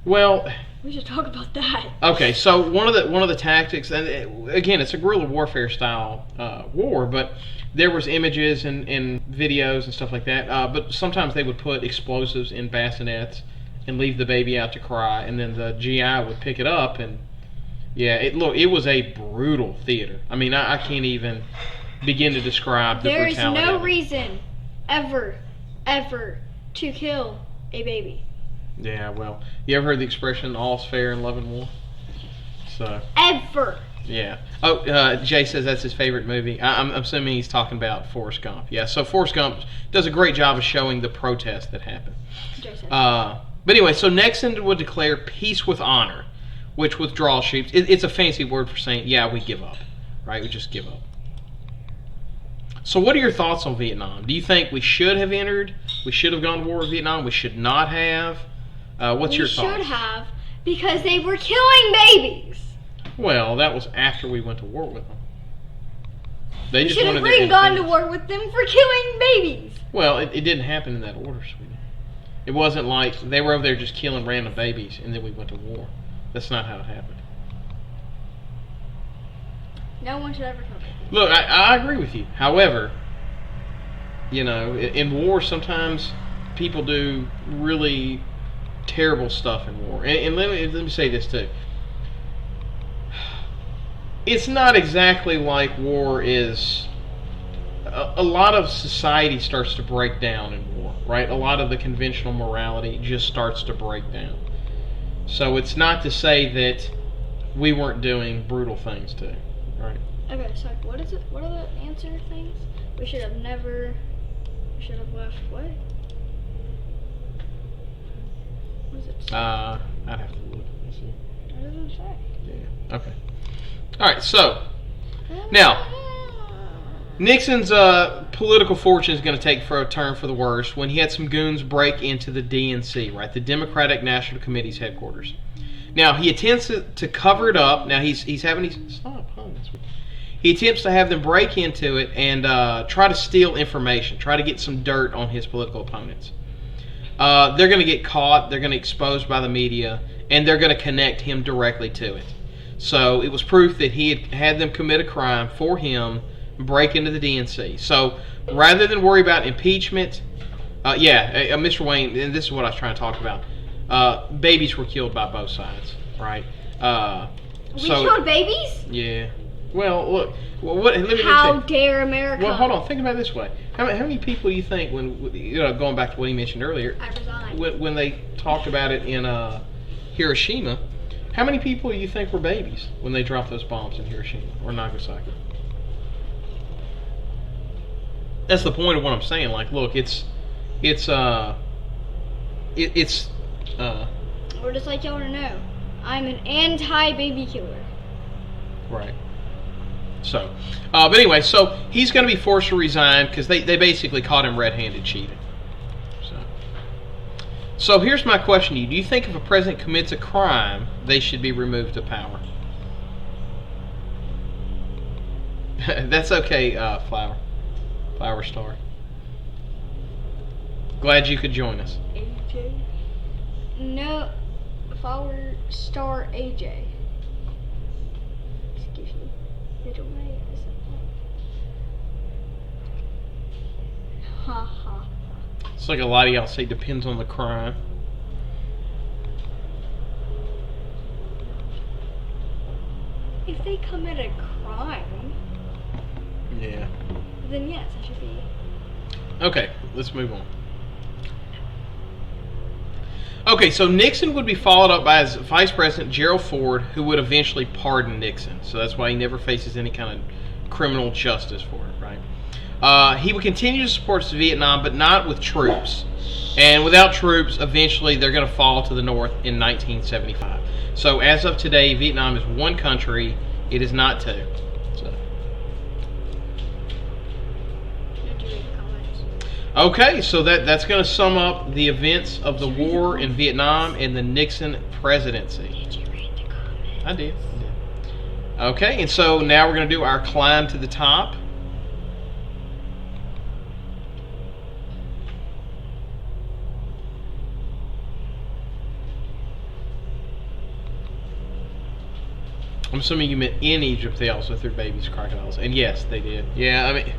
A: Well,
B: we should talk about that.
A: Okay, so one of the tactics, and again, it's a guerrilla warfare style war, but there was images and videos and stuff like that. But sometimes they would put explosives in bassinets and leave the baby out to cry, and then the GI would pick it up, and yeah, it was a brutal theater. I mean, I can't even begin to describe the brutality.
B: There is no reason ever to kill a baby.
A: Yeah, well, you ever heard the expression "all's fair in love and war"? So
B: ever.
A: Yeah. Oh, Jay says that's his favorite movie. I'm assuming he's talking about Forrest Gump. Yeah. So Forrest Gump does a great job of showing the protest that happened.
B: Jay says.
A: But anyway, so Nixon would declare peace with honor, which withdraws troops. It's a fancy word for saying, yeah, we give up, right? We just give up. So what are your thoughts on Vietnam? Do you think we should have entered? We should have gone to war with Vietnam? We should not have? What's your thoughts?
B: We should have, Because they were killing babies.
A: Well, that was after we went to war with them. They
B: You
A: just
B: should have
A: wanted their
B: gone to
A: independence.
B: war with them for killing babies.
A: Well, it didn't happen in that order, sweetie. It wasn't like they were over there just killing random babies and then we went to war. That's not how it happened.
B: No one should ever kill babies.
A: Look, I agree with you. However, you know, in war sometimes people do really terrible stuff in war. And let me say this too. It's not exactly like war is. A lot of society starts to break down in war, right? A lot of the conventional morality just starts to break down. So it's not to say that we weren't doing brutal things too, right?
B: Okay, so what is it? What are the answer things? We should have never. We should have left. What? What does it say?
A: I'd have to look. Let's see.
B: What does it say?
A: Yeah. Okay. All right. So now, Nixon's political fortune is going to take for a turn for the worse when he had some goons break into the DNC, right, the Democratic National Committee's headquarters. Now he attempts to cover it up. Now he's having these stop, huh? He attempts to have them break into it and try to steal information, try to get some dirt on his political opponents. They're going to get caught. They're going to get exposed by the media, and they're going to connect him directly to it. So it was proof that he had them commit a crime for him, break into the DNC. So rather than worry about impeachment, Mr. Wayne, and this is what I was trying to talk about. Babies were killed by both sides, right?
B: We killed babies?
A: Yeah. Well, look. Well, let me
B: How dare America?
A: Well, hold on. Think about it this way. How many people do you think, when going back to what he mentioned earlier,
B: I resign.
A: when they talked about it in Hiroshima, how many people do you think were babies when they dropped those bombs in Hiroshima or Nagasaki? That's the point of what I'm saying. Like, look, it's or
B: just like y'all to know, I'm an anti-baby killer.
A: Right. So, but anyway, so he's going to be forced to resign because they basically caught him red-handed cheating. So here's my question to you. Do you think if a president commits a crime, they should be removed of power? That's okay, Flower Star. Glad you could join us.
B: AJ? No, Flower Star AJ. Excuse me. Little May. Ha ha.
A: It's like a lot of y'all say depends on the crime.
B: If they commit a crime,
A: Yeah.
B: then yes, it should be.
A: Okay, let's move on. Okay, so Nixon would be followed up by his Vice President, Gerald Ford, who would eventually pardon Nixon. So that's why he never faces any kind of criminal justice for it, right? He would continue to support Vietnam, but not with troops. And without troops, eventually they're going to fall to the North in 1975. So as of today, Vietnam is one country. It is not two. So. Okay, so that's going to sum up the events of the war in Vietnam and the Nixon presidency.
B: Did you read the comments?
A: I did. Okay, and so now we're going to do our climb to the top. I'm assuming you meant in Egypt they also threw babies crocodiles. And yes, they did. Yeah, I mean,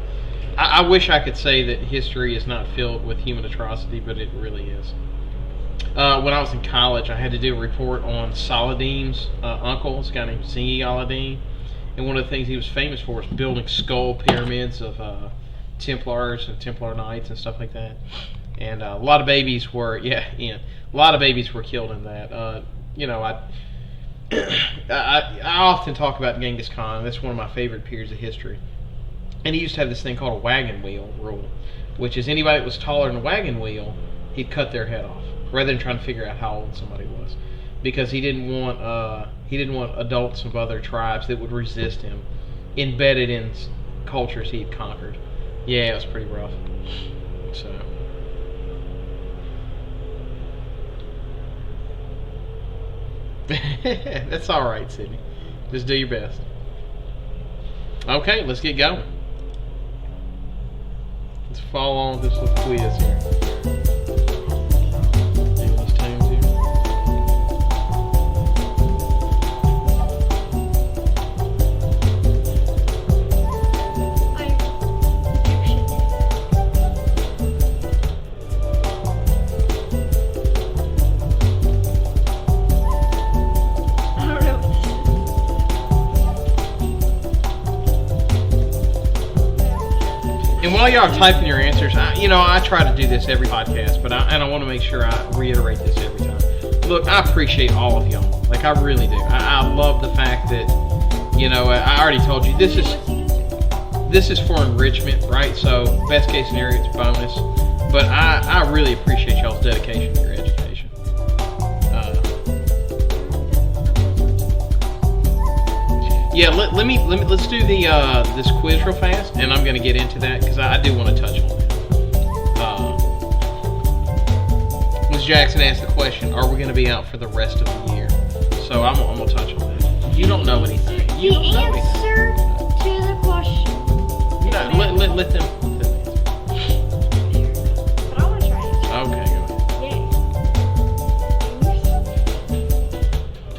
A: I wish I could say that history is not filled with human atrocity, but it really is. When I was in college, I had to do a report on Saladin's uncle, this guy named Zingi Aladdin. And one of the things he was famous for was building skull pyramids of Templars and Templar Knights and stuff like that. And a lot of babies were, a lot of babies were killed in that. I often talk about Genghis Khan. That's one of my favorite periods of history. And he used to have this thing called a wagon wheel rule, which is anybody that was taller than a wagon wheel, he'd cut their head off, rather than trying to figure out how old somebody was, because he didn't want adults of other tribes that would resist him embedded in cultures he had conquered. Yeah, it was pretty rough. So. That's all right, Sydney. Just do your best. Okay, let's get going. Let's follow on with this little quiz here. Doing these tunes here. And while y'all are typing your answers, I try to do this every podcast, but I want to make sure I reiterate this every time. Look, I appreciate all of y'all. Like, I really do. I love the fact that, I already told you, this is for enrichment, right? So, best case scenario, it's bonus. But I really appreciate y'all's dedication to your education. Let's do this quiz real fast, and I'm going to get into that because I do want to touch on that. Ms. Jackson asked the question: are we going to be out for the rest of the year? So I'm going to touch on that. You don't know anything. You don't know anything.
B: Answer to the question.
A: No, let them.
B: But I want to try it.
A: Okay, go ahead.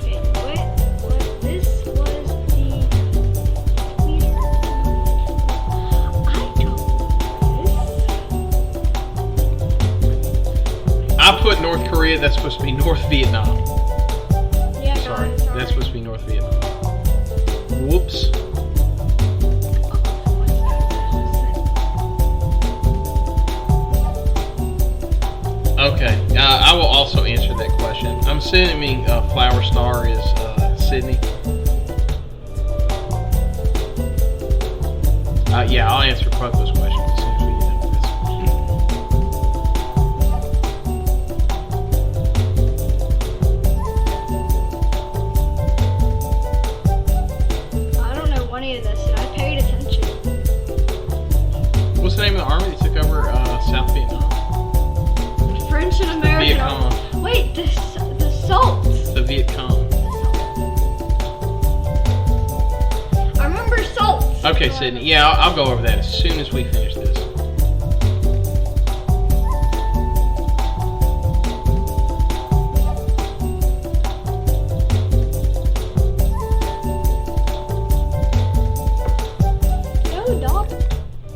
B: Okay, what this was the leader? I don't know
A: I put North Korea. That's supposed to be North Vietnam.
B: this. Yeah,
A: Sorry, that's supposed to be North Vietnam. Whoops. Okay, I will also answer that question. I'm assuming Flower Star is Sydney. Yeah, I'll answer both those questions as soon as we get into
B: I don't know any of this, and I paid attention.
A: this. What's the name of the army that took over South Vietnam?
B: French and American.
A: Vietcong.
B: Wait, the Salts.
A: The Vietcong.
B: I remember Salts.
A: Okay, Sydney. Yeah, I'll go over that as soon as we finish this.
B: No, daughter.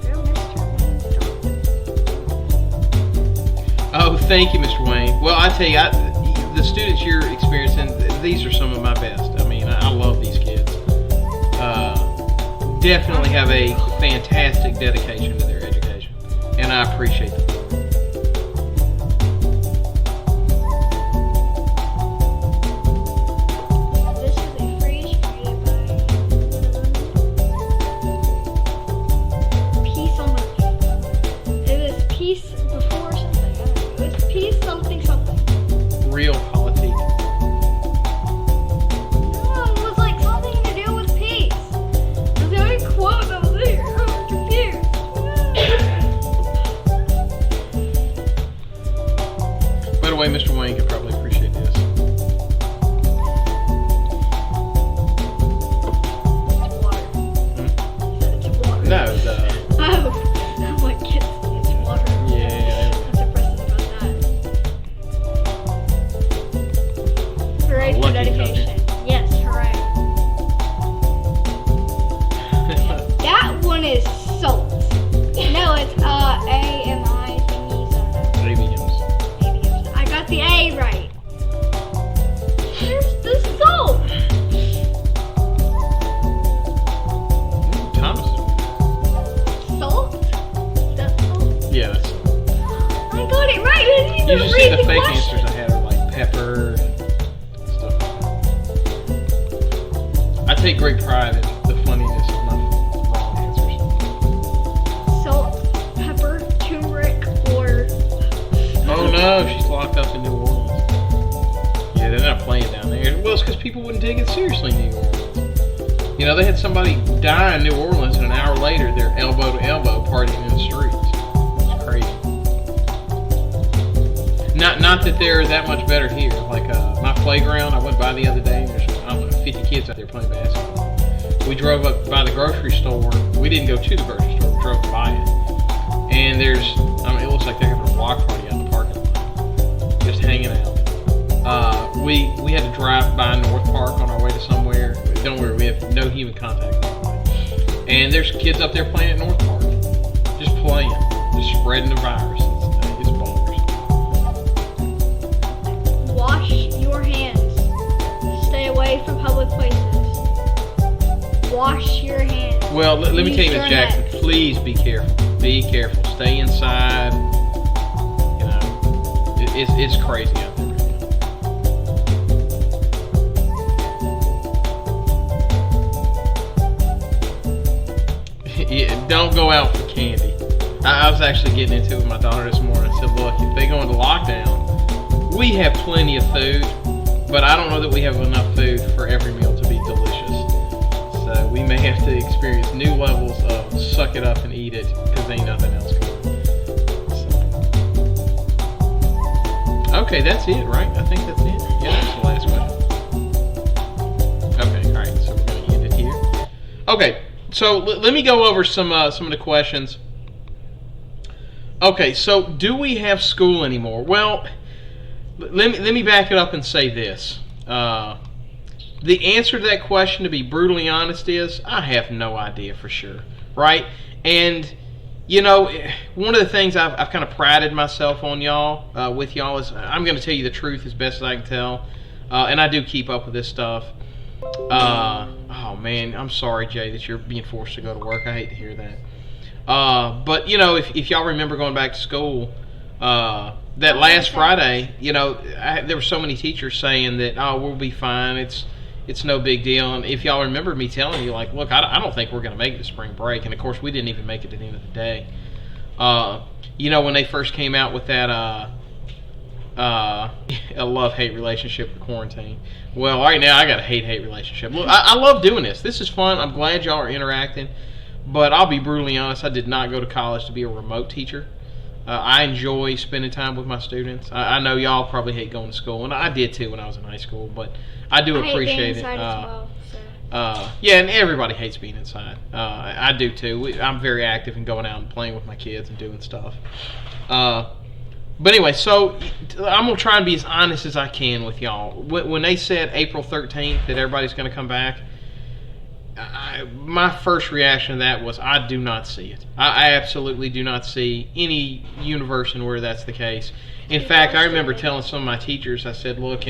B: Go, Mr. Wayne's daughter.
A: Oh, thank you, Mr. Wayne. Well, I tell you, the students you're experiencing, these are some of my best. I mean, I love these kids. Definitely have a fantastic dedication to their education, and I appreciate them.
B: This is a phrase created by Peace on the. It was peace before something. I don't know. It was peace something something.
A: Real politique.
B: No, it was like something to do with peace. It was the only quote that was there. I'm confused.
A: By the way, Mr. Wayne could probably appreciate this.
B: It's water. It's water.
A: No,
B: Oh, I'm like, it's water.
A: yeah.
B: I'm depressed about that. Hooray for
A: lucky
B: dedication. Yes, hooray. That one is salt. No, it's A-M-I thingies.
A: ABMs.
B: I got the A right. Where's the salt?
A: Thomas.
B: Salt? That salt?
A: Yeah, that's.
B: I got it right. I didn't even
A: You should see
B: read
A: the
B: the
A: fake
B: question.
A: answers I had are like pepper and stuff like that. I take great pride in the funniness of my wrong answers.
B: Salt, pepper, turmeric, or
A: Oh no, she's locked up in New Orleans. Yeah, they're not playing down there. Well, it's because people wouldn't take it seriously in New Orleans. They had somebody die in New Orleans, and an hour later, they're elbow to elbow partying in the streets. It's crazy. Not that they're that much better here. Like my playground. I went by the other day, and there's, I don't know, 50 kids out there playing basketball. We drove up by the grocery store. We didn't go to the grocery store, we drove by it. And there's, I mean, it looks like they're having a block party out in the parking lot, just hanging out. We had to drive by North Park on our way to somewhere. Don't worry, we have no human contact. And there's kids up there playing at North Park, just playing, just spreading the virus. It's bonkers.
B: Wash your hands. Stay away from public places. Wash your hands.
A: Well, let me tell you,
B: Use
A: Miss
B: your
A: Jackson,
B: net.
A: please be careful. Be careful. Stay inside. You know, it's crazy out there right now. Yeah, don't go out for candy. I was actually getting into it with my daughter this morning. I said, look, if they go into lockdown, we have plenty of food, but I don't know that we have enough food for every meal to be delicious. So we may have to experience new levels of suck it up and eat it because ain't nothing else coming. So. Okay, that's it, right? I think that's it. Yeah, that's the last question. Okay, all right. So we're going to end it here. Okay, so let me go over some of the questions. Okay, so do we have school anymore? Well, let me back it up and say this. The answer to that question, to be brutally honest, is I have no idea for sure, right? And, you know, one of the things I've kind of prided myself on with y'all is I'm going to tell you the truth as best as I can tell. And I do keep up with this stuff. Oh, man, I'm sorry, Jay, that you're being forced to go to work. I hate to hear that. But, you know, if y'all remember going back to school, that last Friday, you know, there were so many teachers saying that, oh, we'll be fine. It's no big deal. And if y'all remember me telling you, like, look, I don't think we're going to make it to spring break. And, of course, we didn't even make it to the end of the day. You know, when they first came out with that a love-hate relationship with quarantine. Well, right now I got a hate-hate relationship. Look, I love doing this. This is fun. I'm glad y'all are interacting. But I'll be brutally honest, I did not go to college to be a remote teacher. I enjoy spending time with my students. I know y'all probably hate going to school, and I did too when I was in high school, but I do appreciate it.
B: As well, so.
A: Yeah, and everybody hates being inside. I do too. I'm very active in going out and playing with my kids and doing stuff. But anyway, so I'm going to try and be as honest as I can with y'all. When they said April 13th that everybody's going to come back, my first reaction to that was I do not see it. I absolutely do not see any universe in where that's the case. In fact, I remember telling some of my teachers, I said, look,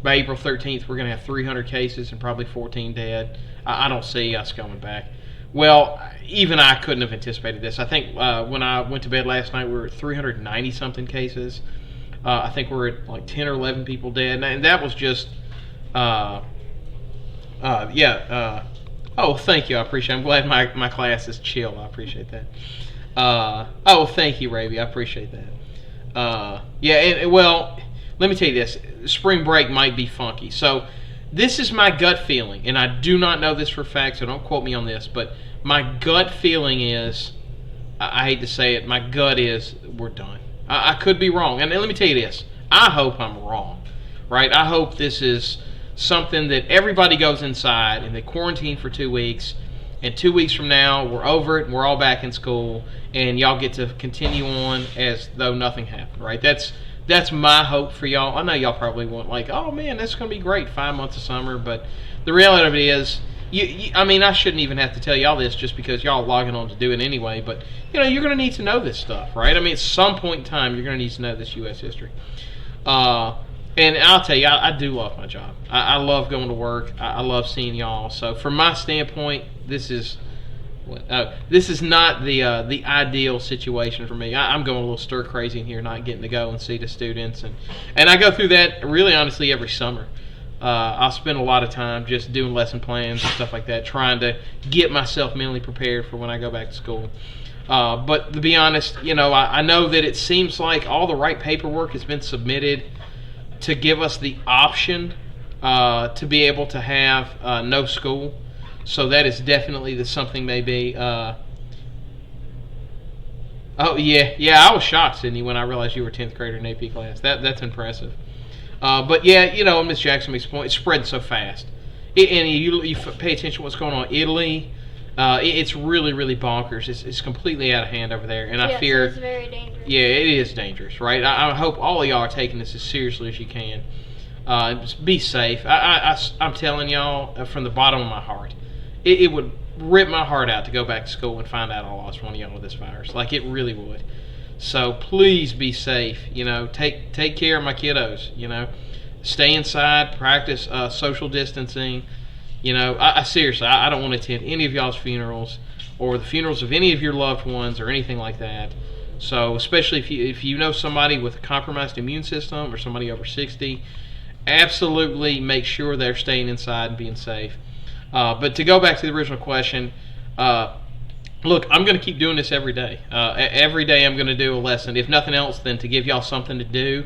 A: by April 13th, we're going to have 300 cases and probably 14 dead. I don't see us coming back. Well, even I couldn't have anticipated this. I think when I went to bed last night, we were at 390-something cases. I think we're at like 10 or 11 people dead. And that was just, oh, thank you. I appreciate it. I'm glad my class is chill. I appreciate that. Oh, thank you, Ravi. I appreciate that. Well, let me tell you this. Spring break might be funky. So this is my gut feeling, and I do not know this for a fact, so don't quote me on this, but my gut feeling is, I hate to say it, my gut is we're done. I could be wrong. And let me tell you this. I hope I'm wrong, right? I hope this is something that everybody goes inside and they quarantine for 2 weeks, and 2 weeks from now we're over it and we're all back in school and y'all get to continue on as though nothing happened, right? That's my hope for y'all. I know y'all probably want like, oh man, that's going to be great, 5 months of summer, but the reality of it is, I mean, I shouldn't even have to tell y'all this just because y'all are logging on to do it anyway, but you know, you're going to need to know this stuff, right? I mean, at some point in time, you're going to need to know this U.S. history. And I'll tell you, I do love my job. I love going to work. I love seeing y'all. So from my standpoint, this is not the ideal situation for me. I'm going a little stir crazy in here, not getting to go and see the students, and I go through that really honestly every summer. I'll spend a lot of time just doing lesson plans and stuff like that, trying to get myself mentally prepared for when I go back to school. But to be honest, you know, I know that it seems like all the right paperwork has been submitted to give us the option to be able to have no school. So that is definitely something maybe. Oh, yeah, I was shocked, Sydney, when I realized you were 10th grader in AP class. That's impressive. But yeah, you know, Miss Jackson makes a point. It's spreading so fast. And you pay attention to what's going on in Italy. It's really, really bonkers. It's completely out of hand over there. And I fear...
B: it's very dangerous.
A: Yeah, it is dangerous, right? I hope all of y'all are taking this as seriously as you can. Just be safe. I'm telling y'all from the bottom of my heart, it would rip my heart out to go back to school and find out I lost one of y'all with this virus. Like, it really would. So please be safe. You know, take care of my kiddos. You know, stay inside, practice social distancing. You know, I seriously, I don't want to attend any of y'all's funerals or the funerals of any of your loved ones or anything like that. So especially if you know somebody with a compromised immune system or somebody over 60, absolutely make sure they're staying inside and being safe. But to go back to the original question, look, I'm going to keep doing this every day. Every day I'm going to do a lesson, if nothing else, than to give y'all something to do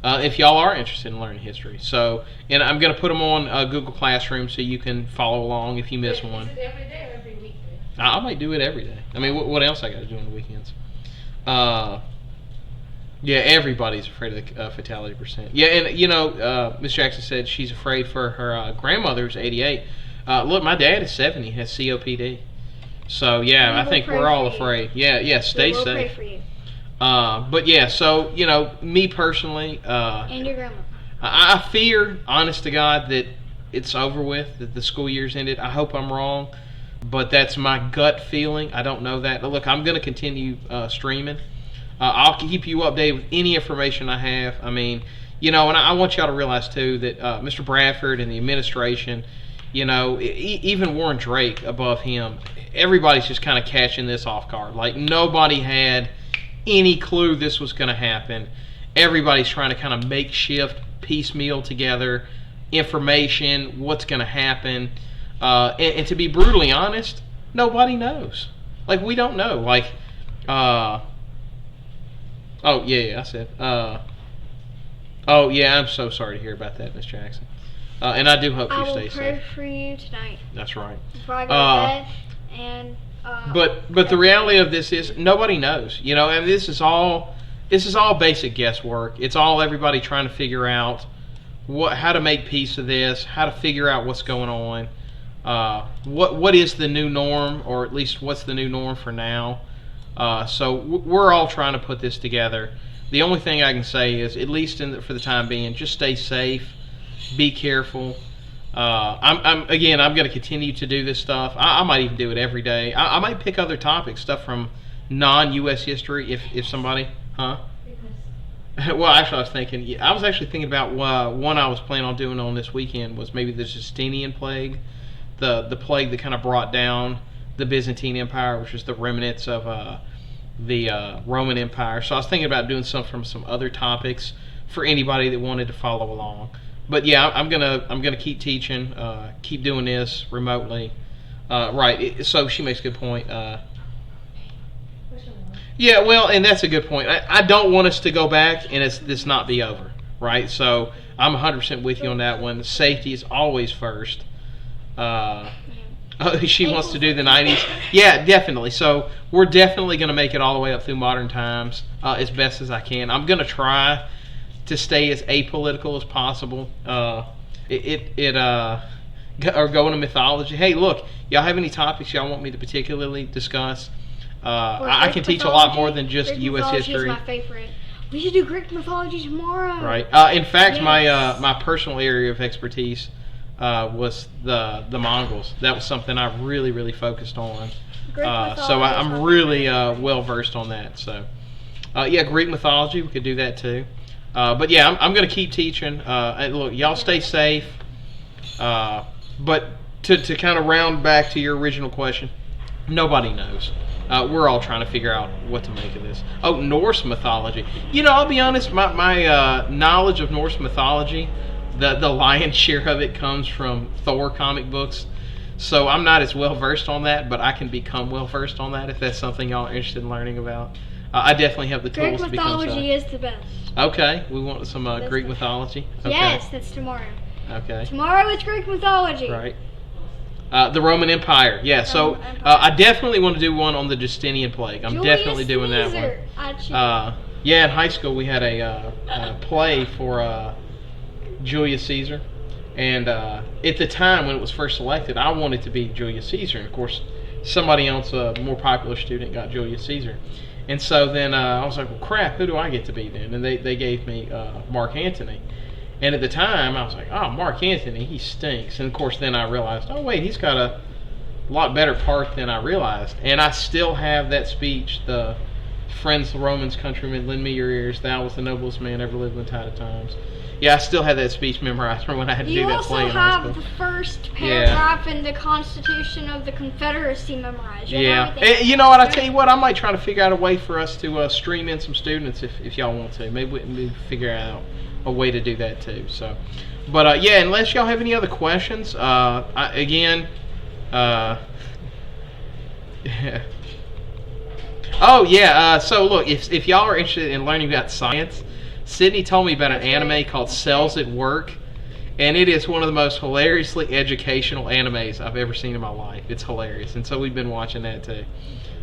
A: if y'all are interested in learning history. So, and I'm going to put them on Google Classroom so you can follow along if you miss one.
E: Is it every day or every weekday?
A: I might do it every day. I mean, what else I got to do on the weekends? Yeah, everybody's afraid of the fatality percent. Yeah, and you know, Miss Jackson said she's afraid for her grandmother who's 88. Look, my dad is 70, has COPD. So yeah, I think we're all afraid. Yeah, stay
B: we'll
A: safe.
B: Pray for you.
A: But yeah, so you know, me personally,
B: And your grandma.
A: I fear, honest to God, that it's over with, that the school year's ended. I hope I'm wrong, but that's my gut feeling. I don't know that. Look, I'm going to continue streaming. I'll keep you updated with any information I have. I mean, you know, and I want y'all to realize too that Mr. Bradford and the administration, you know, even Warren Drake above him, everybody's just kind of catching this off guard. Like, nobody had any clue this was going to happen. Everybody's trying to kind of makeshift, piecemeal together information, what's going to happen. And to be brutally honest, nobody knows. Like, we don't know. Like, oh, yeah, I said. Oh, yeah, I'm so sorry to hear about that, Miss Jackson. And I do hope you stay safe.
B: I will pray for you tonight.
A: That's right.
B: Before I go to bed. And,
A: but the reality of this is nobody knows. You know, and this is all basic guesswork. It's all everybody trying to figure out how to make peace of this, how to figure out what's going on. What is the new norm, or at least what's the new norm for now. So we're all trying to put this together. The only thing I can say is, at least for the time being, just stay safe, be careful. I'm going to continue to do this stuff. I might even do it every day. I might pick other topics, stuff from non-U.S. history, if somebody, huh? Well, actually, I was actually thinking about one I was planning on doing on this weekend was maybe the Justinian plague, the plague that kind of brought down the Byzantine Empire, which is the remnants of the Roman Empire. So I was thinking about doing some from some other topics for anybody that wanted to follow along. But yeah, I'm gonna keep teaching, keep doing this remotely. Right. So she makes a good point. Yeah, well, and that's a good point. I don't want us to go back and this not be over, right? So I'm 100% with you on that one. Safety is always first. She wants to do the 90s. Yeah, definitely. So we're definitely going to make it all the way up through modern times as best as I can. I'm going to try to stay as apolitical as possible. Or go into mythology. Hey, look, y'all have any topics y'all want me to particularly discuss? I can teach a lot more than just
B: Greek
A: U.S.
B: mythology
A: history.
B: is my favorite. We should do Greek mythology tomorrow.
A: Right. In fact,
B: Yes.
A: my personal area of expertise was the Mongols. That was something I really focused on.
B: Greek mythology
A: So
B: is
A: I'm
B: my
A: really
B: favorite.
A: well versed on that. So yeah, Greek mythology, we could do that too. But yeah, I'm going to keep teaching. And look, y'all stay safe. But to kind of round back to your original question, nobody knows. We're all trying to figure out what to make of this. Oh, Norse mythology. You know, I'll be honest, my knowledge of Norse mythology, the lion's share of it comes from Thor comic books. So I'm not as well versed on that, but I can become well versed on that if that's something y'all are interested in learning about. I definitely have the tools
B: Greek
A: to become
B: mythology is the best.
A: Okay, we want some Greek mythology. Okay.
B: Yes, that's tomorrow.
A: Okay.
B: Tomorrow is Greek mythology.
A: Right. The Roman Empire. Yeah, so I definitely want to do one on the Justinian plague. I'm definitely doing that one. Yeah, in high school we had a play for Julius Caesar. And at the time when it was first selected, I wanted to be Julius Caesar. And of course, somebody else, a more popular student, got Julius Caesar. And so then I was like, well, crap, who do I get to be then? And they gave me Mark Antony. And at the time, I was like, oh, Mark Antony, he stinks. And of course, then I realized, oh, wait, he's got a lot better part than I realized. And I still have that speech, the friends, Romans, countrymen, lend me your ears. Thou was the noblest man ever lived in the tide of times. Yeah, I still have that speech memorized from when I had to do that play in high school.
B: You also have the first paragraph in the Constitution of the Confederacy memorized.
A: Yeah. And you know what, I tell you what, I might try to figure out a way for us to stream in some students if y'all want to. Maybe we can figure out a way to do that too. So, but yeah, unless y'all have any other questions, again, oh yeah, so look, if y'all are interested in learning about science, Sydney told me about an anime called Cells at Work, and it is one of the most hilariously educational animes I've ever seen in my life. It's hilarious, and so we've been watching that too.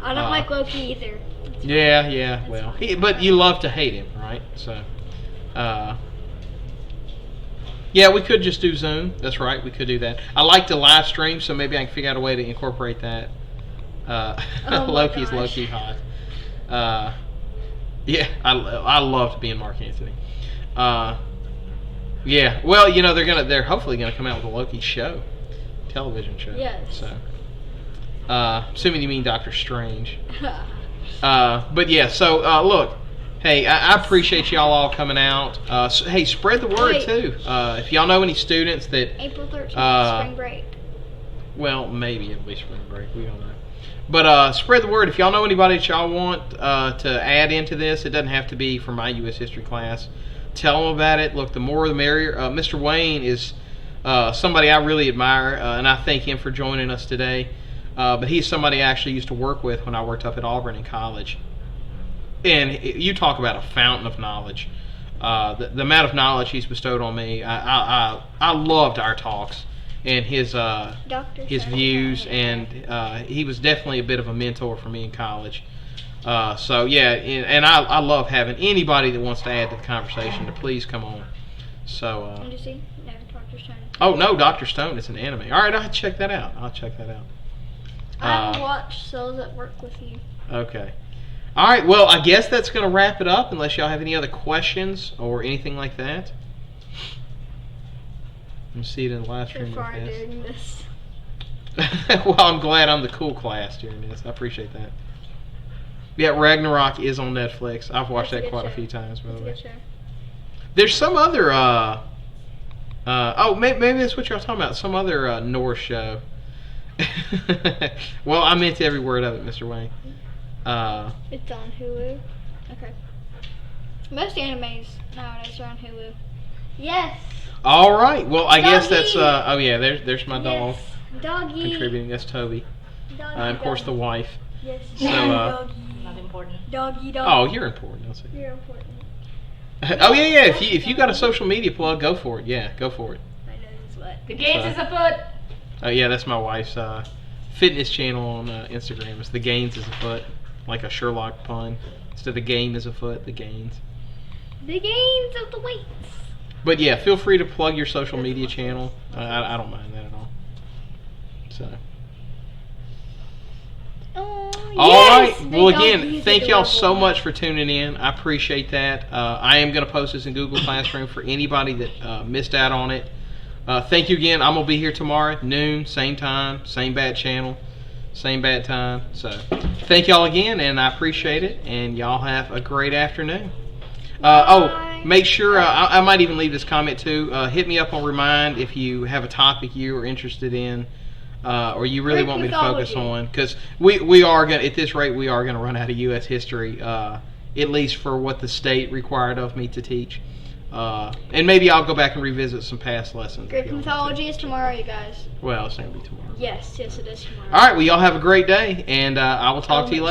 B: I don't like Loki either.
A: Yeah, well, but you love to hate him, right? So, yeah, we could just do Zoom. That's right, we could do that. I like to live stream, so maybe I can figure out a way to incorporate that. Loki's low-key hot. Yeah, I loved being Mark Antony. Yeah, well, you know they're hopefully gonna come out with a Loki show, television show.
B: Yes.
A: So, assuming you mean Doctor Strange. But yeah, so look, hey, I appreciate y'all all coming out. So, hey, spread the word too. If y'all know any students that
B: April 13th, spring break.
A: Well, maybe it'll be spring break. We don't know. But spread the word. If y'all know anybody that y'all want to add into this, it doesn't have to be from my U.S. history class. Tell them about it. Look, the more the merrier. Mr. Wayne is somebody I really admire, and I thank him for joining us today. But he's somebody I actually used to work with when I worked up at Auburn in college. And you talk about a fountain of knowledge. The amount of knowledge he's bestowed on me, I loved our talks and his views, and he was definitely a bit of a mentor for me in college. So yeah, and I love having anybody that wants to add to the conversation to please come on. So
B: Did you see? No, Dr. Stone.
A: Oh no, Dr. Stone is an anime. All right, I'll check that out.
B: I watched Cells at Work with you.
A: Okay. All right. Well, I guess that's going to wrap it up. Unless y'all have any other questions or anything like that. I'm see it in the live stream.
B: So far doing this.
A: Well, I'm glad I'm the cool class during this. I appreciate that. Yeah, Ragnarok is on Netflix. I've watched that quite a few times, by the way. There's some other. Oh, maybe that's what y'all talking about. Some other Norse show. Well, I meant every word of it, Mr. Wayne.
B: It's on Hulu. Okay. Most animes nowadays are on Hulu. Yes.
A: All right. Well, I guess
B: Doggy.
A: that's. Oh yeah, there's my dog
B: Doggy.
A: contributing. That's Toby.
B: Doggy,
A: And of course the wife.
B: Yes.
A: So.
B: Doggy.
E: Not important.
B: Doggy.
A: Oh, you're important. I'll say.
B: You're important.
A: Oh yeah. If you got a social media plug, go for it. Yeah, go for it.
B: I know this what.
E: The Gaines is afoot.
A: Oh yeah, that's my wife's fitness channel on Instagram. It's The Gains is Afoot, like a Sherlock pun. Instead of game is afoot, the gains.
B: The gains of the weights.
A: But yeah, feel free to plug your social media channel. I don't mind that at all. So.
B: Oh,
A: All
B: yes!
A: right. Well, again, thank y'all so much for tuning in. I appreciate that. I am going to post this in Google Classroom for anybody that missed out on it. Thank you again. I'm going to be here tomorrow, noon, same time, same bad channel, same bad time. So, thank y'all again, and I appreciate it. And y'all have a great afternoon. Oh, make sure, I might even leave this comment too. Hit me up on Remind if you have a topic you are interested in. Or you really want me to focus on, because we are going, at this rate, we are going to run out of U.S. history, at least for what the state required of me to teach. And maybe I'll go back and revisit some past lessons.
B: Greek mythology is tomorrow, you guys.
A: Well, it's going to be tomorrow.
B: Yes, it is tomorrow.
A: All right, well, y'all have a great day, and I will talk to you later.